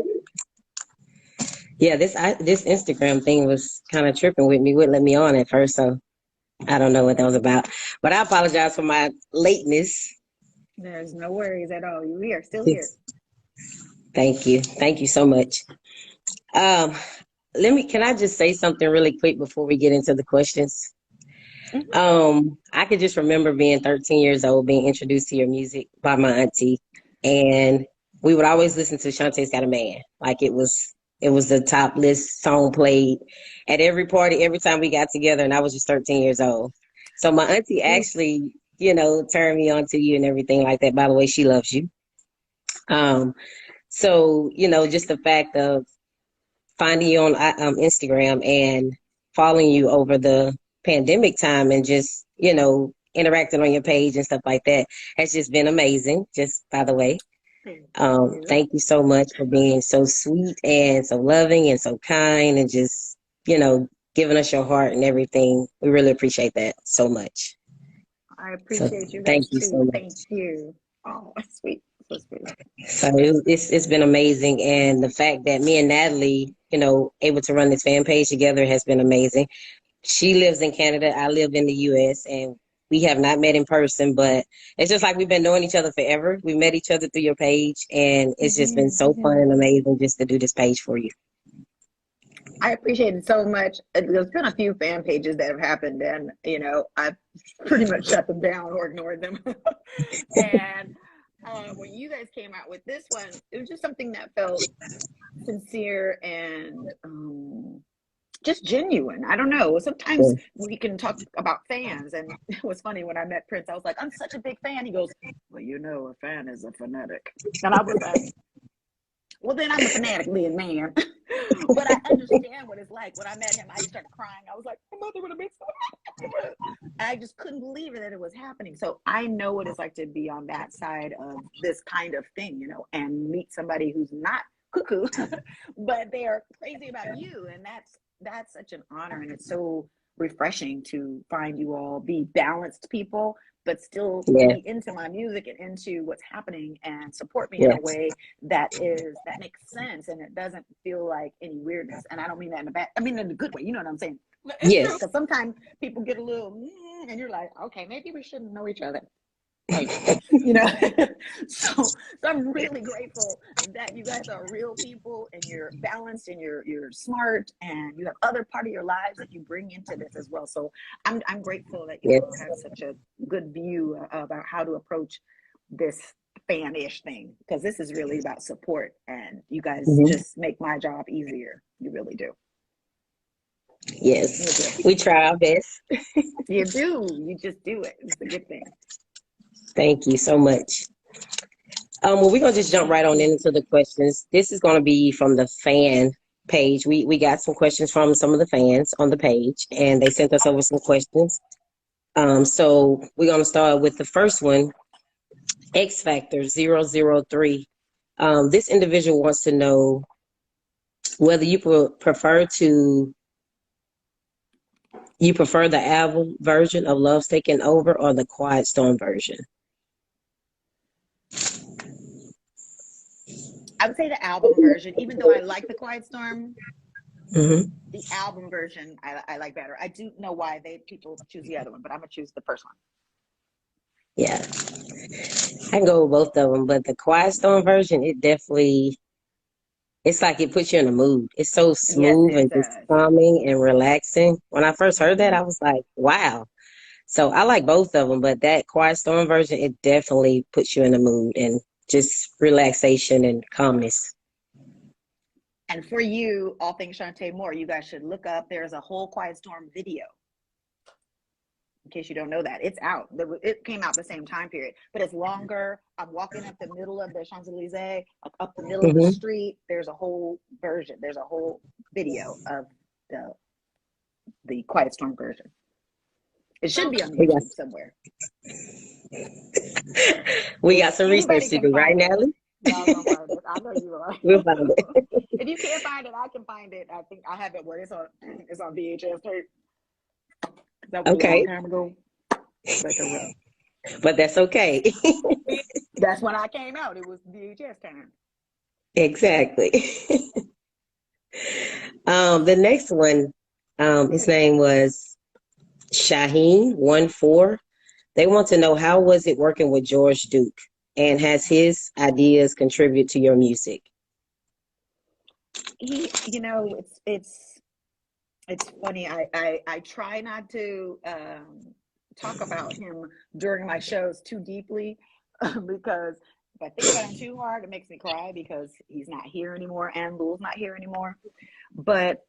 Yeah, this Instagram thing was kind of tripping with me. Wouldn't let me on at first, so I don't know what that was about. But I apologize for my lateness. There's no worries at all. We are still here. Thank you. Thank you so much. Can I just say something really quick before we get into the questions? I could just remember being 13 years old, being introduced to your music by my auntie, and we would always listen to Chanté's Got a Man. Like it was the top list song played at every party, every time we got together, and I was just 13 years old. So my auntie actually, turned me on to you and everything like that. By the way, she loves you. So, just the fact of finding you on Instagram and following you over the pandemic time and just, interacting on your page and stuff like that has just been amazing, just by the way. Thank you. Thank you so much for being so sweet and so loving and so kind and just, giving us your heart and everything. We really appreciate that so much. I So appreciate you thank guys you so too. much. Thank you. Oh, sweet. So sweet. So it's been amazing. And the fact that me and Natalie, able to run this fan page together has been amazing. She lives in Canada. I live in the US, and we have not met in person, but it's just like we've been knowing each other forever. We met each other through your page, and it's just been so fun and amazing just to do this page for you. I appreciate it so much. There's been a few fan pages that have happened, and I've pretty much shut them down or ignored them. And when you guys came out with this one, it was just something that felt sincere and just genuine. I don't know. Sometimes we can talk about fans, and it was funny when I met Prince. I was like, "I'm such a big fan." He goes, "Well, a fan is a fanatic," and I was like, "Well, then I'm a fanatic being man." But I understand what it's like. When I met him, I just started crying. I was like, "My mother would have been so happy." I just couldn't believe that it was happening. So I know what it's like to be on that side of this kind of thing, and meet somebody who's not cuckoo, but they are crazy about you, and that's such an honor, and it's so refreshing to find you all be balanced people but still be into my music and into what's happening and support me in a way that makes sense, and it doesn't feel like any weirdness. And I don't mean that in a bad, I mean in a good way, you know what I'm saying? Yes. Because sometimes people get a little and you're like, okay, maybe we shouldn't know each other. So I'm really grateful that you guys are real people, and you're balanced, and you're smart, and you have other part of your lives that you bring into this as well. So I'm grateful that you all have such a good view about how to approach this fan-ish thing, because this is really about support, and you guys just make my job easier. You really do. Yes, we try our best. You do. You just do it. It's a good thing. Thank you so much. Well, we're gonna just jump right on into the questions. This is gonna be from the fan page. We got some questions from some of the fans on the page, and they sent us over some questions. So we're gonna start with the first one, X Factor 003. This individual wants to know whether you prefer the album version of Love's Taking Over or the Quiet Storm version. I would say the album version, even though I like the Quiet Storm. The album version I like better. I do know why people choose the other one, but I'm gonna choose the first one. Yeah, I can go with both of them, but the Quiet Storm version, it's like it puts you in a mood. It's so smooth and just calming and relaxing. When I first heard that, I was like, wow. So I like both of them, but that Quiet Storm version, it definitely puts you in a mood and just relaxation and calmness. And for you, all things Chanté more, you guys should look up. There's a whole Quiet Storm video. In case you don't know that, it's out. It came out the same time period, but it's longer. I'm walking up the middle of the Champs-Elysees, up the middle of the street. There's a whole version. There's a whole video of the Quiet Storm version. It should be on YouTube somewhere. We got some research to do, right, Natalie? Y'all gonna find it. I know you are. We'll find it. If you can't find it, I can find it. I think I have it where it's on VHS tape. That was a long time ago. But that's okay. That's when I came out. It was VHS time. Exactly. The next one, his name was Shaheen14. They want to know, how was it working with George Duke, and has his ideas contribute to your music? It's funny. I try not to talk about him during my shows too deeply because if I think about him too hard, it makes me cry, because he's not here anymore and Lou's not here anymore. But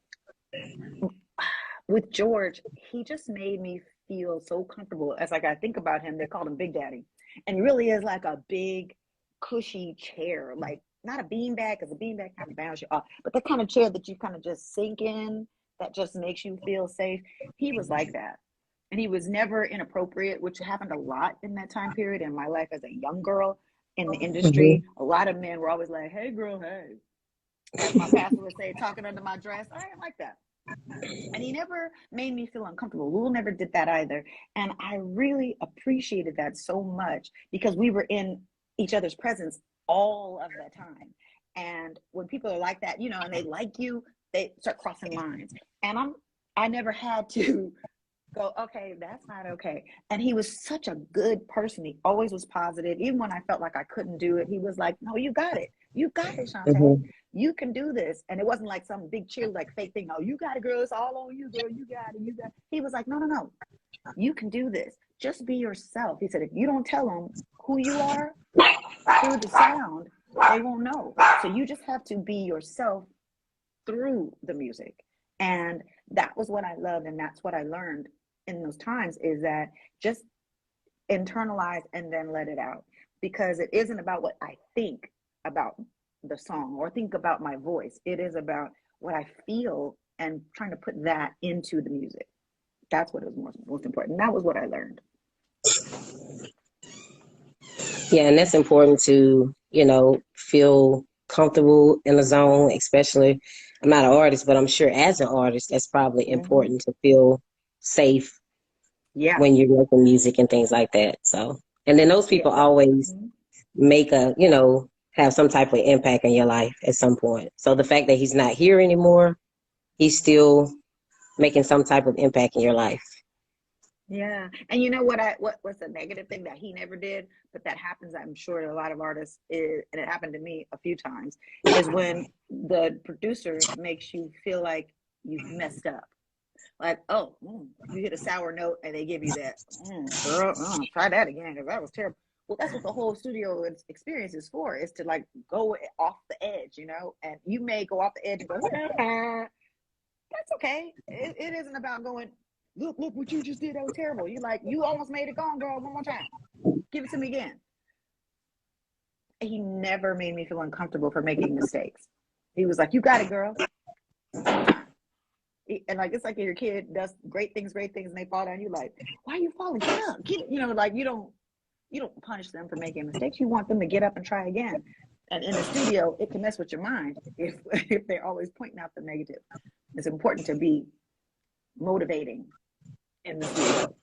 with George, he just made me feel so comfortable. As like I think about him, they called him Big Daddy, and he really is like a big, cushy chair, like not a beanbag, because a beanbag kind of bounce you off, but that kind of chair that you kind of just sink in that just makes you feel safe. He was like that. And he was never inappropriate, which happened a lot in that time period in my life as a young girl in the Hmm. industry. A lot of men were always like, hey, girl, hey. As my pastor would say, talking under my dress. I ain't like that. And he never made me feel uncomfortable. Lul never did that either. And I really appreciated that so much because we were in each other's presence all of the time. And when people are like that, and they like you, they start crossing lines. And I never had to go, okay, that's not okay. And he was such a good person. He always was positive. Even when I felt like I couldn't do it, he was like, no, you got it. You got it, Chanté. Hmm. You can do this. And it wasn't like some big cheer, like fake thing. Oh, you got it, girl. It's all on you, girl. You got it. You got it. He was like, no, no, no. You can do this. Just be yourself. He said, if you don't tell them who you are through the sound, they won't know. So you just have to be yourself through the music. And that was what I loved. And that's what I learned in those times, is that just internalize and then let it out, because it isn't about what I think about the song or think about my voice. It is about what I feel and trying to put that into the music. That's what was most important. That was what I learned. Yeah, and that's important to, feel comfortable in the zone, especially I'm not an artist, but I'm sure as an artist, that's probably Mm-hmm. important to feel safe Yeah. when you're making music and things like that. So, and then those Yeah. people always Mm-hmm. make have some type of impact in your life at some point. So the fact that he's not here anymore, he's still making some type of impact in your life. Yeah. And you know what's a negative thing that he never did, but that happens, I'm sure, to a lot of artists is, and it happened to me a few times, is when the producer makes you feel like you've messed up. Like, oh, you hit a sour note and they give you that, girl, try that again because that was terrible. Well, that's what the whole studio experience is for, is to like go off the edge, and you may go off the edge and go, that's okay. It isn't about going, look what you just did. That was terrible. You like, you almost made it gone, girl. One more time. Give it to me again. He never made me feel uncomfortable for making mistakes. He was like, you got it, girl. One more time. And like, it's like your kid does great things, and they fall down. You like, why are you falling? Get up, get it. Like you don't punish them for making mistakes. You want them to get up and try again. And in the studio, it can mess with your mind if they're always pointing out the negative. It's important to be motivating in the studio,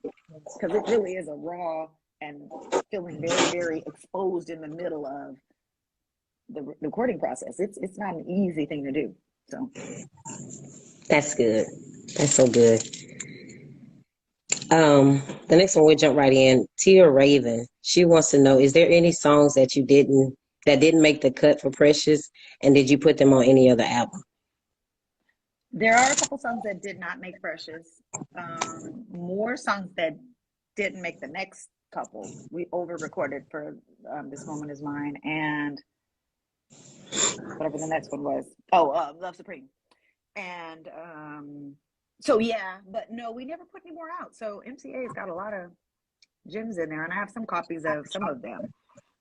because it really is a raw and feeling very, very exposed in the middle of the recording process. It's not an easy thing to do. So That's good. That's so good. The next one we'll jump right in. Tia Raven. She wants to know, is there any songs that didn't make the cut for Precious, and did you put them on any other album? there are a couple songs that did not make Precious. More songs that didn't make the next couple. We over recorded for This Moment Is Mine and whatever the next one was. Oh, Love Supreme. And so yeah, but no, we never put any more out. So MCA's got a lot of gems in there, and I have some copies of some of them.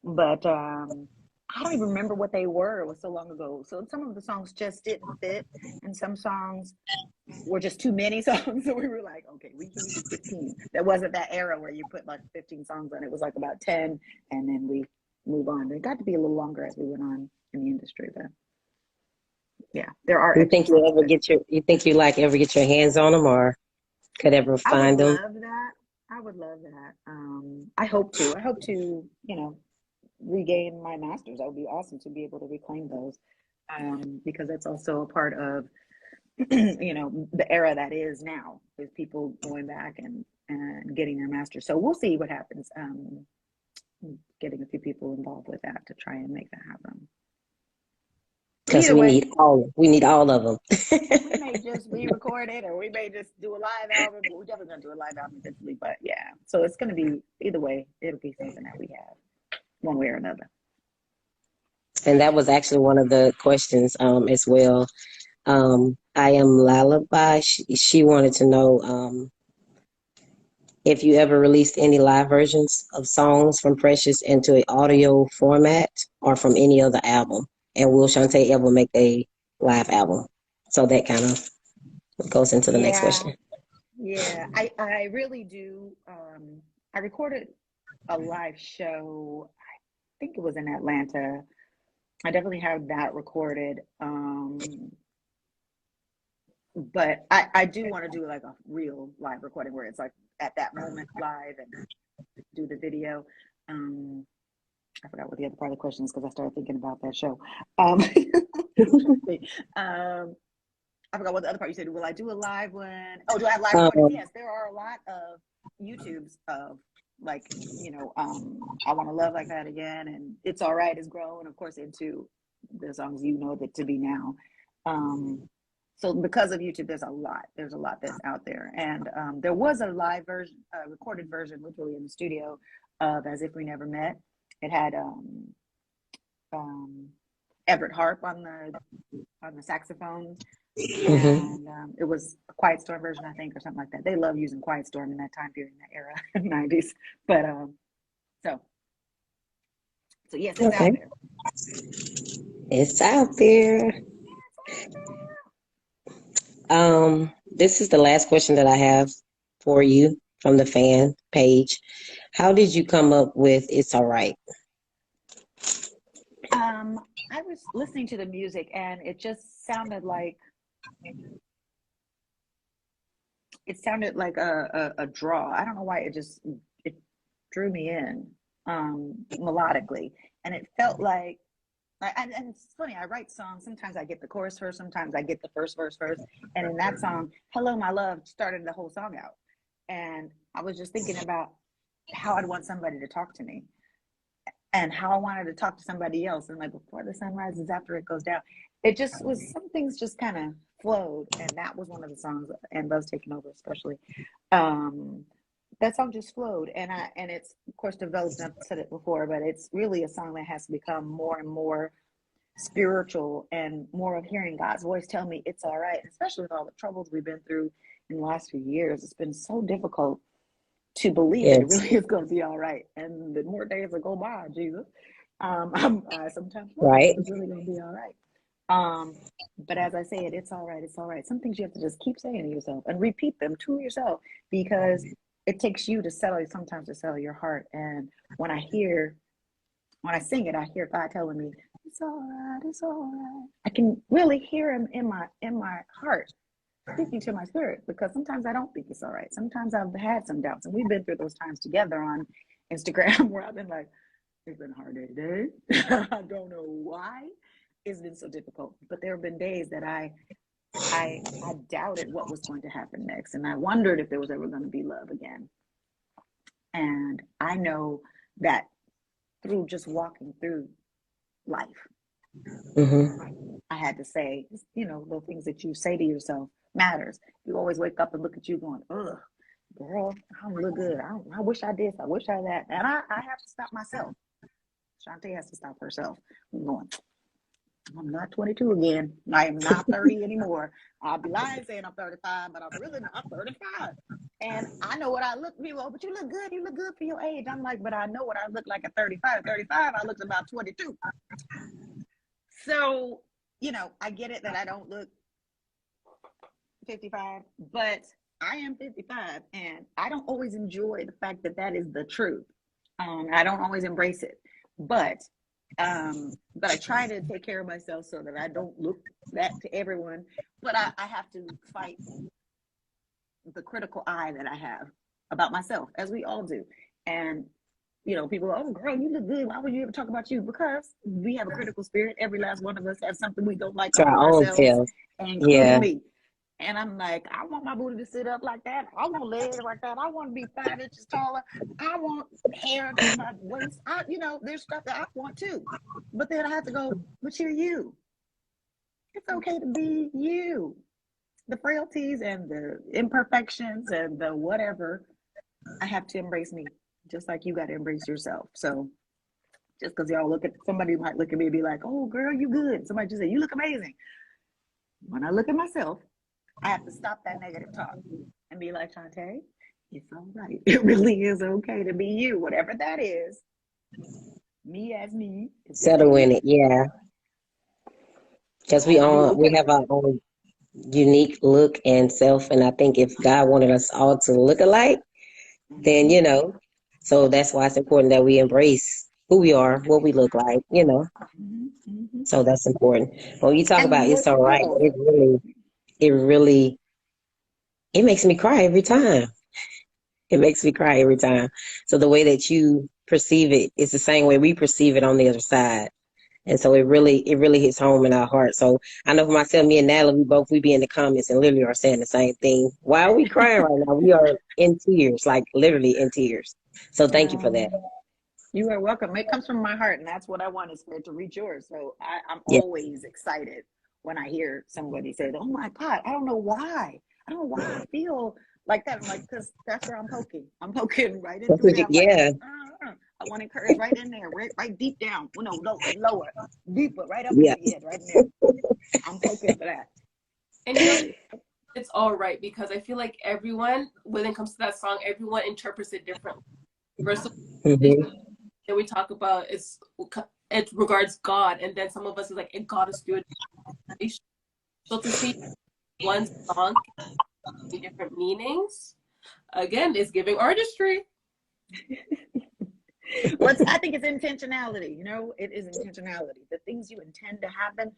But I don't even remember what they were. It was so long ago. So some of the songs just didn't fit, and some songs were just too many songs. So we were like, okay, we can use 15. There wasn't that era where you put like 15 songs on. It was like about 10, and then we move on. It got to be a little longer as we went on in the industry, but yeah, there are You extra think you songs. ever ever get your hands on them, or could ever I would find them? love that. I would love that. I hope to. I hope to, regain my masters. That would be awesome to be able to reclaim those, because that's also a part of, the era that is now, is people going back and getting their masters. So we'll see what happens. Getting a few people involved with that to try and make that happen. But Because either way, we need all of them. we may just re-record it, or we may just do a live album. But we're definitely gonna do a live album eventually. But yeah, so it's gonna be either way. It'll be something that we have one way or another. And that was actually one of the questions as well. I am Lullaby. She wanted to know if you ever released any live versions of songs from Precious into an audio format or from any other album. And will Chanté ever make a live album? So that kind of It goes into the next Yeah, question. yeah. I really do. I recorded a live show. I think it was in Atlanta. I definitely have that recorded. But I do want to do like a real live recording where it's like at that moment live and do the video. Um, I forgot what the other part of the question is because I started thinking about that show. Um, I forgot what the other part you said. Will I do a live one? Oh, do I have live recordings? Um, Yes, there are a lot of YouTubes of like, I Want to Love Like That Again, and It's All Right is grown, of course, into the songs you know that to be now. So because of YouTube, there's a lot that's out there. And there was a live version, a recorded version, literally in the studio of As If We Never Met. It had um, Everett Harp on the saxophone, mhm. and it was a Quiet Storm version, I think, or something like that. They love using Quiet Storm in that time period, in that era, 90s. But so so yes, it's out Okay. there. It's out there. This is the last question that I have for you from the fan page. How did you come up with It's All Right? I was listening to the music, and it just sounded like a draw. I don't know why it drew me in melodically, and it felt like. And it's funny, I write songs. Sometimes I get the chorus first, sometimes I get the first verse first. And in that song, Hello, My Love started the whole song out. And I was just thinking about how I'd want somebody to talk to me and how I wanted to talk to somebody else. And like before the sun rises, after it goes down, it just was, some things just kind of flowed. And that was one of the songs, and Love's Taking Over especially. Um, that song just flowed, and it's of course developed. I've said it before, but it's really a song that has become more and more spiritual and more of hearing God's voice tell me it's all right, especially with all the troubles we've been through in the last few years. It's been so difficult to believe that it Yes. really is going to be all right. And the more days that go by, Jesus, I sometimes wonder Right. if it's really going to be all right. But as I say it, it's all right. It's all right. Some things you have to just keep saying to yourself and repeat them to yourself, because it takes you to settle, sometimes to settle your heart. And when I sing it, I hear God telling me, it's all right, it's all right. I can really hear him in my heart speaking to my spirit, because sometimes I don't think it's all right. Sometimes I've had some doubts, and we've been through those times together on Instagram where I've been like, it's been a hard day today. I don't know why it's been so difficult, but there have been days that I doubted what was going to happen next, and I wondered if there was ever going to be love again. And I know that through just walking through life, Hmm. I had to say, the things that you say to yourself matters. You always wake up and look at you going, ugh, girl, I don't look good. I wish I did. I wish I that. And I have to stop myself. Chanté has to stop herself. I'm going, I'm not 22 again. I am not 30 anymore. I'll be lying saying I'm 35, but I'm really not. I'm 35. And I know what I look, people, but you look good. You look good for your age. I'm like, but I know what I look like at 35. 35, I looked about 22. So, I get it that I don't look 55, but I am 55, and I don't always enjoy the fact that that is the truth. I don't always embrace it, but I try to take care of myself so that I don't look that to everyone. But I have to fight the critical eye that I have about myself, as we all do. And people, oh girl, you look good. Why would you ever talk about you? Because we have a critical spirit. Every last one of us has something we don't like To our about own ourselves, self. including Yeah. me. And I'm like, I want my booty to sit up like that. I want legs like that. I want to be 5 inches taller. I want hair to my waist. There's stuff that I want too. But then I have to go, but you're you. It's okay to be you. The frailties and the imperfections and the whatever, I have to embrace me, just like you got to embrace yourself. So just because somebody might look at me and be like, oh girl, you good. Somebody just say, you look amazing. When I look at myself, I have to stop that negative talk and be like, Chanté, it's all right. It really is okay to be you, whatever that is. Me as me. If it's Settle in me, it. Yeah. Because I have to be we okay have with our it. own unique look and self. And I think if God wanted us all to look alike, then, Mm-hmm. so that's why it's important that we embrace who we are, what we look like. Mm-hmm. Mm-hmm. So that's important. When you talk And about look it's all right, good. it really, it makes me cry every time. It makes me cry every time. So the way that you perceive it is the same way we perceive it on the other side. And so it really hits home in our heart. So I know for myself, me and Natalie, we be in the comments and literally are saying the same thing. Why are we crying right now? We are in tears, like literally in tears. So thank you for that. You are welcome. It comes from my heart, and that's what I want is for it to reach yours. So I'm Yeah. always excited when I hear somebody say, "Oh my God, I don't know why. I don't know why I feel like that." I'm like, because that's where I'm poking. I'm poking right in through there. I'm like, Yeah. I want to encourage right in there, right deep down. Well, no, lower, deeper, right up in Yeah. your head, right in there. I'm poking for that. And it's all right because I feel like everyone, when it comes to that song, everyone interprets it differently. First of all, Hmm. that we talk about it regards God, and then some of us is like it got us through it. So to see one song in different meanings, again, is giving artistry. But I think it's intentionality. It is intentionality. The things you intend to happen,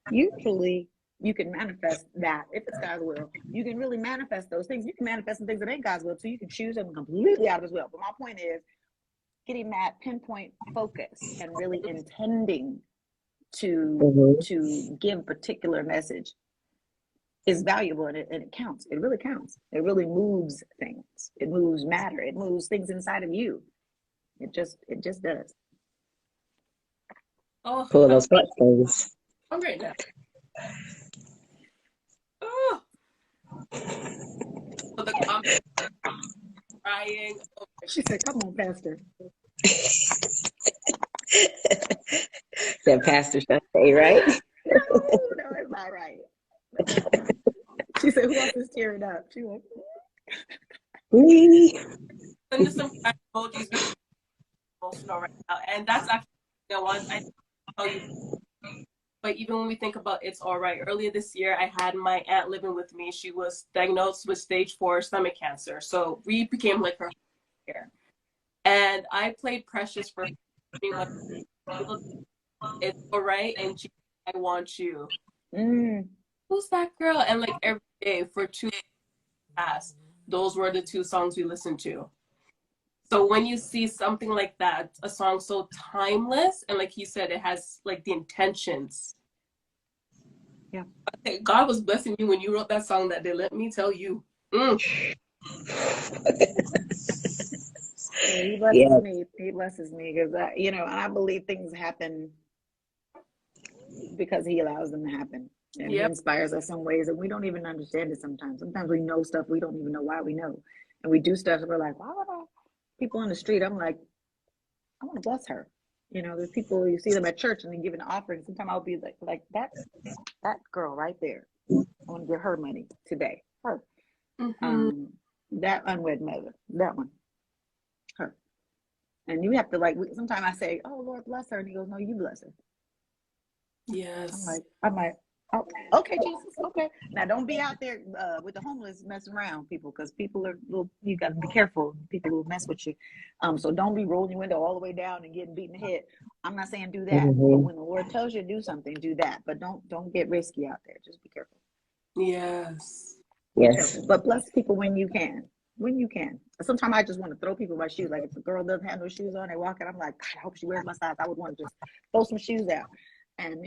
usually you can manifest that if it's God's will. You can really manifest those things. You can manifest some things that ain't God's will, so you can choose them completely out of His will. But my point is getting that pinpoint focus and really intending to Hmm. to give a particular message is valuable, and it counts. It really counts. It really moves things. It moves matter. It moves things inside of you. It just does. Oh, Pulling I'm those heartstrings. hungry right now. Oh, so the comments crying. Oh my She said, "Come on, Pastor." That Pastor Chanté, right? No, it's not right. She said, "Who else is tearing up?" She went, Me. Send us some crying emojis. We're emotional right now, and that's actually once I tell you. But even when we think about it's all right, earlier this year, I had my aunt living with me. She was diagnosed with stage 4 stomach cancer. So we became like her care. And I played Precious for her pretty much. It's all right. And she, I want you. mm, Who's that girl? And like every day for 2 years, those were the 2 songs we listened to. So when you see something like that, a song so timeless, and like he said, it has like the intentions. yeah. God was blessing you when you wrote that song that day. Let me tell you. Mm. Yeah, He blesses Yeah. me. He blesses me because and I believe things happen because He allows them to happen, and He Yep. inspires us in ways that we don't even understand it. Sometimes we know stuff we don't even know why we know, and we do stuff and we're like, "Why would I?" People on the street, I'm like, I want to bless her. There's people you see them at church and they give an offering. Sometimes I'll be like that girl right there. I want to give her money today. Her, Mm-hmm. um, that unwed mother, that one, her. And you have to sometimes I say, "Oh Lord, bless her," and He goes, "No, you bless her." Yes. I'm like, oh, okay, Jesus, okay. Now don't be out there with the homeless messing around people, because people are little. You got to be careful. People will mess with you. So don't be rolling your window all the way down and getting beaten in the head. I'm not saying do that, but Hmm. when the Lord tells you to do something, do that. But don't get risky out there. Just be careful. Yes. Be Yes. careful. But bless people when you can. When you can. Sometimes I just want to throw people my shoes. Like if a girl doesn't have no shoes on, they walk in, I'm like, God, I hope she wears my size. I would want to just throw some shoes out. And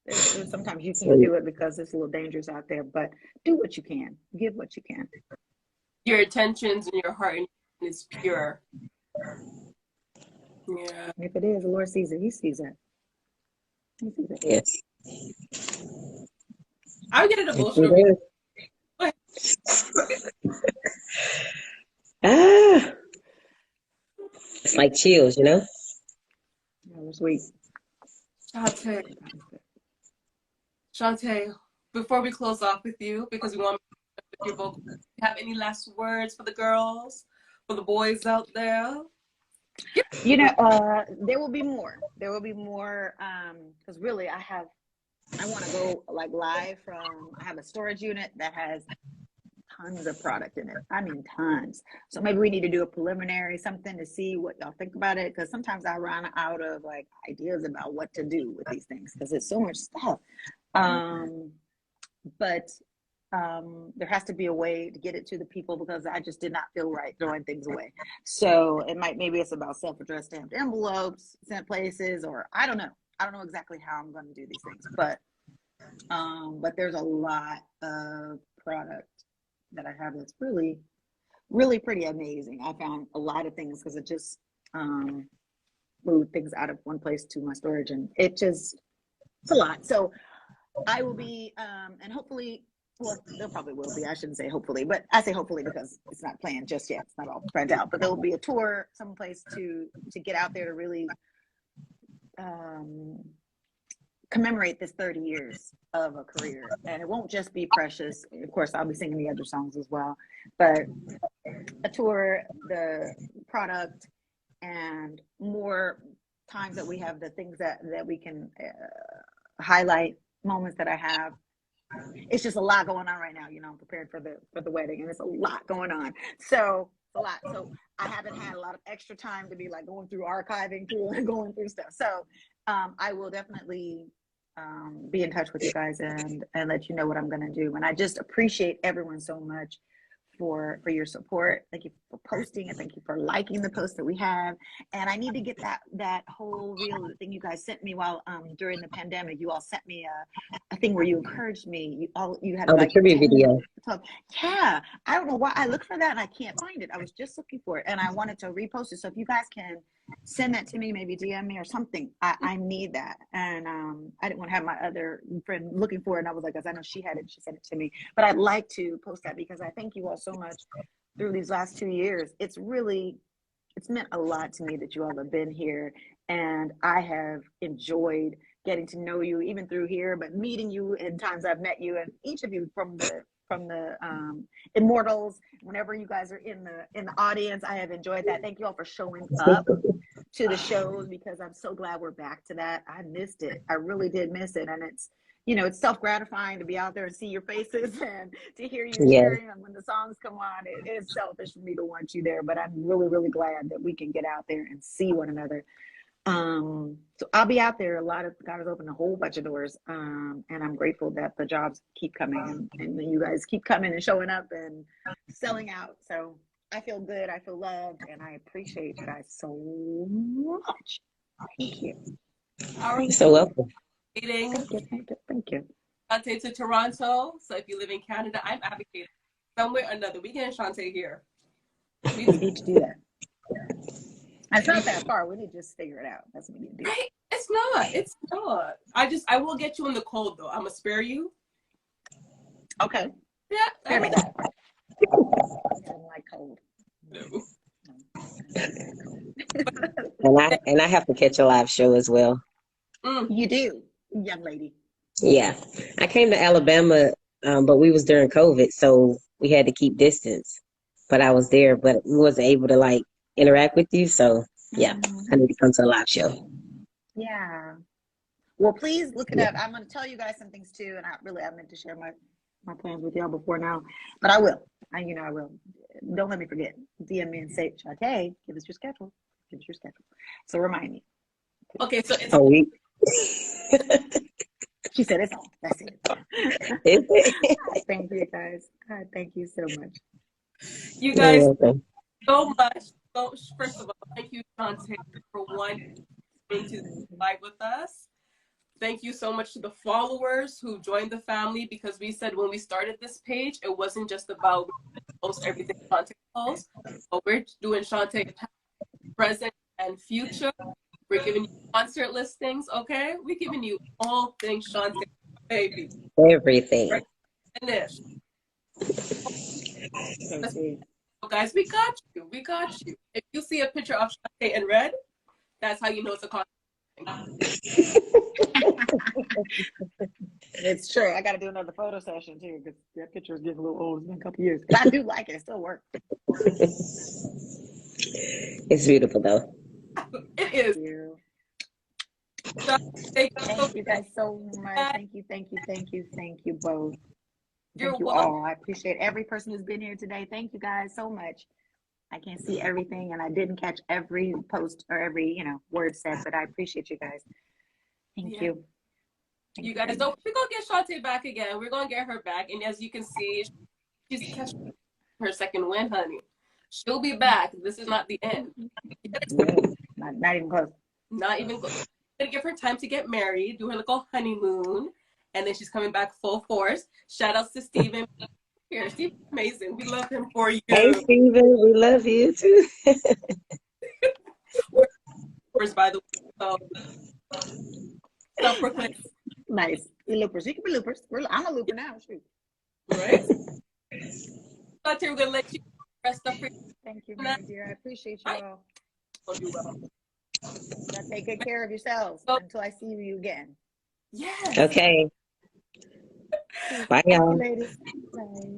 there's sometimes you can't Sweet. do it because it's a little dangerous out there. But do what you can. Give what you can. Your intentions and your heart is pure. Yeah. And if it is, the Lord sees it. He sees it. He sees it. Yes. I would get an Yes, we emotional. do. Ah, it's like chills. That was sweet. Chanté. Chanté, before we close off with you, because we want to with your vocal, do you have any last words for the girls, for the boys out there? There will be more. There will be more. Because really, I have I want to go like live from, I have a storage unit that has tons of product in it. I mean, tons. So maybe we need to do a preliminary something to see what y'all think about it. Because sometimes I run out of like ideas about what to do with these things because it's so much stuff. But there has to be a way to get it to the people because I just did not feel right throwing things away. So maybe it's about self-addressed stamped envelopes sent places, or I don't know. I don't know exactly how I'm going to do these things, but there's a lot of product that I have that's really, really pretty amazing. I found a lot of things because it just moved things out of one place to my storage, and it's a lot. So I will be, and hopefully, well, there probably will be. I shouldn't say hopefully, but I say hopefully because it's not planned just yet. It's not all planned out, but there will be a tour someplace to get out there to really commemorate this 30 years of a career. And it won't just be Precious. Of course, I'll be singing the other songs as well, but a tour, the product, and more times that we have the things that we can highlight moments that I have. It's just a lot going on right now. You know, I'm prepared for the wedding, and it's a lot going on. So a lot. So I haven't had a lot of extra time to be like going through archiving through and going through stuff. So I will definitely be in touch with you guys and let you know what I'm going to do. And I just appreciate everyone so much for your support. Thank you for posting, and thank you for liking the post that we have. And I need to get that whole reel thing you guys sent me while during the pandemic. You all sent me a thing where you encouraged me. You had the tribute video. Yeah, I don't know why I looked for that and I can't find it. I was just looking for it and I wanted to repost it. So if you guys can send that to me, maybe DM me or something. I need that. And I didn't want to have my other friend looking for it. And I was like, because I know she had it, she sent it to me. But I'd like to post that because I thank you all so much through these last 2 years. It's meant a lot to me that you all have been here. And I have enjoyed getting to know you even through here, but meeting you in times I've met you, and each of you from the Immortals, whenever you guys are in the audience, I have enjoyed that. Thank you all for showing up to the shows because I'm so glad we're back to that. I missed it. I really did miss it. And it's, it's self-gratifying to be out there and see your faces and to hear you cheering. And when the songs come on, it is selfish for me to want you there, but I'm really, really glad that we can get out there and see one another. So I'll be out there. God has opened a whole bunch of doors. And I'm grateful that the jobs keep coming and you guys keep coming and showing up and selling out. So I feel good. I feel loved, and I appreciate you guys so much. Thank you. You're so welcome. Thank you. Chanté to Toronto. So if you live in Canada, I'm advocating somewhere or another. We get Chanté here. We need to do that. It's not that far. We need to just figure it out. That's what we need to do. Right? It's not. I will get you in the cold though. I'm gonna spare you. Okay. Yeah. Spare me that. I don't like cold. No. and I have to catch a live show as well. You do, young lady. Yeah, I came to Alabama, but we was during COVID, so we had to keep distance. But I was there, but we wasn't able to like interact with you. So yeah, I need to come to a live show. Yeah. Well, please look it up. I'm going to tell you guys some things too, and I meant to share my plans with y'all before now, but I will. I will. Don't let me forget. DM me and say, Chanté, give us your schedule. So remind me. Okay, so she said it's on. That's it. Thank you, guys. God, thank you so much. You guys so much. So first of all, thank you, Chanté, for being to live with us. Thank you so much to the followers who joined the family, because we said when we started this page, it wasn't just about post everything Chanté posts, but we're doing Chanté present and future. We're giving you concert listings, okay? We're giving you all things Chanté, baby. Everything. Right? Finish. So guys, we got you. If you see a picture of Chanté in red, that's how you know it's a concert. It's true. I got to do another photo session too, because that picture is getting a little old. It's been a couple years, but I do like it. It still works. It's beautiful though. It is. So, thank you so Thank you guys so much. much. Thank you, thank you, thank you, thank you both. You're Thank you welcome. all. I appreciate every person who's been here today. Thank you guys so much. I can't see everything and I didn't catch every post or every, word said, but I appreciate you guys. Thank Yeah. you. Thank You you very guys don't. much. We're gonna get Chanté back again. We're gonna get her back, and as you can see, she's catching her second win, honey. She'll be back. This is not the end. No, not even close. Not even close. Gonna give her time to get married, do her little honeymoon, and then she's coming back full force. Shout outs to Steven. Here, Steven's amazing. We love him for Hey, you. Steven, we love you too. We're loopers, by the way. So self-proclaimed, Nice. We loopers. You can be loopers. I'm a looper now. Shoot. right? But we're gonna let you rest up for Thank you, my dear. I appreciate you all. I'll do well. Now take good care of yourselves So, until I see you again. yes. Okay. Thank Bye, you, y'all. ladies. Bye.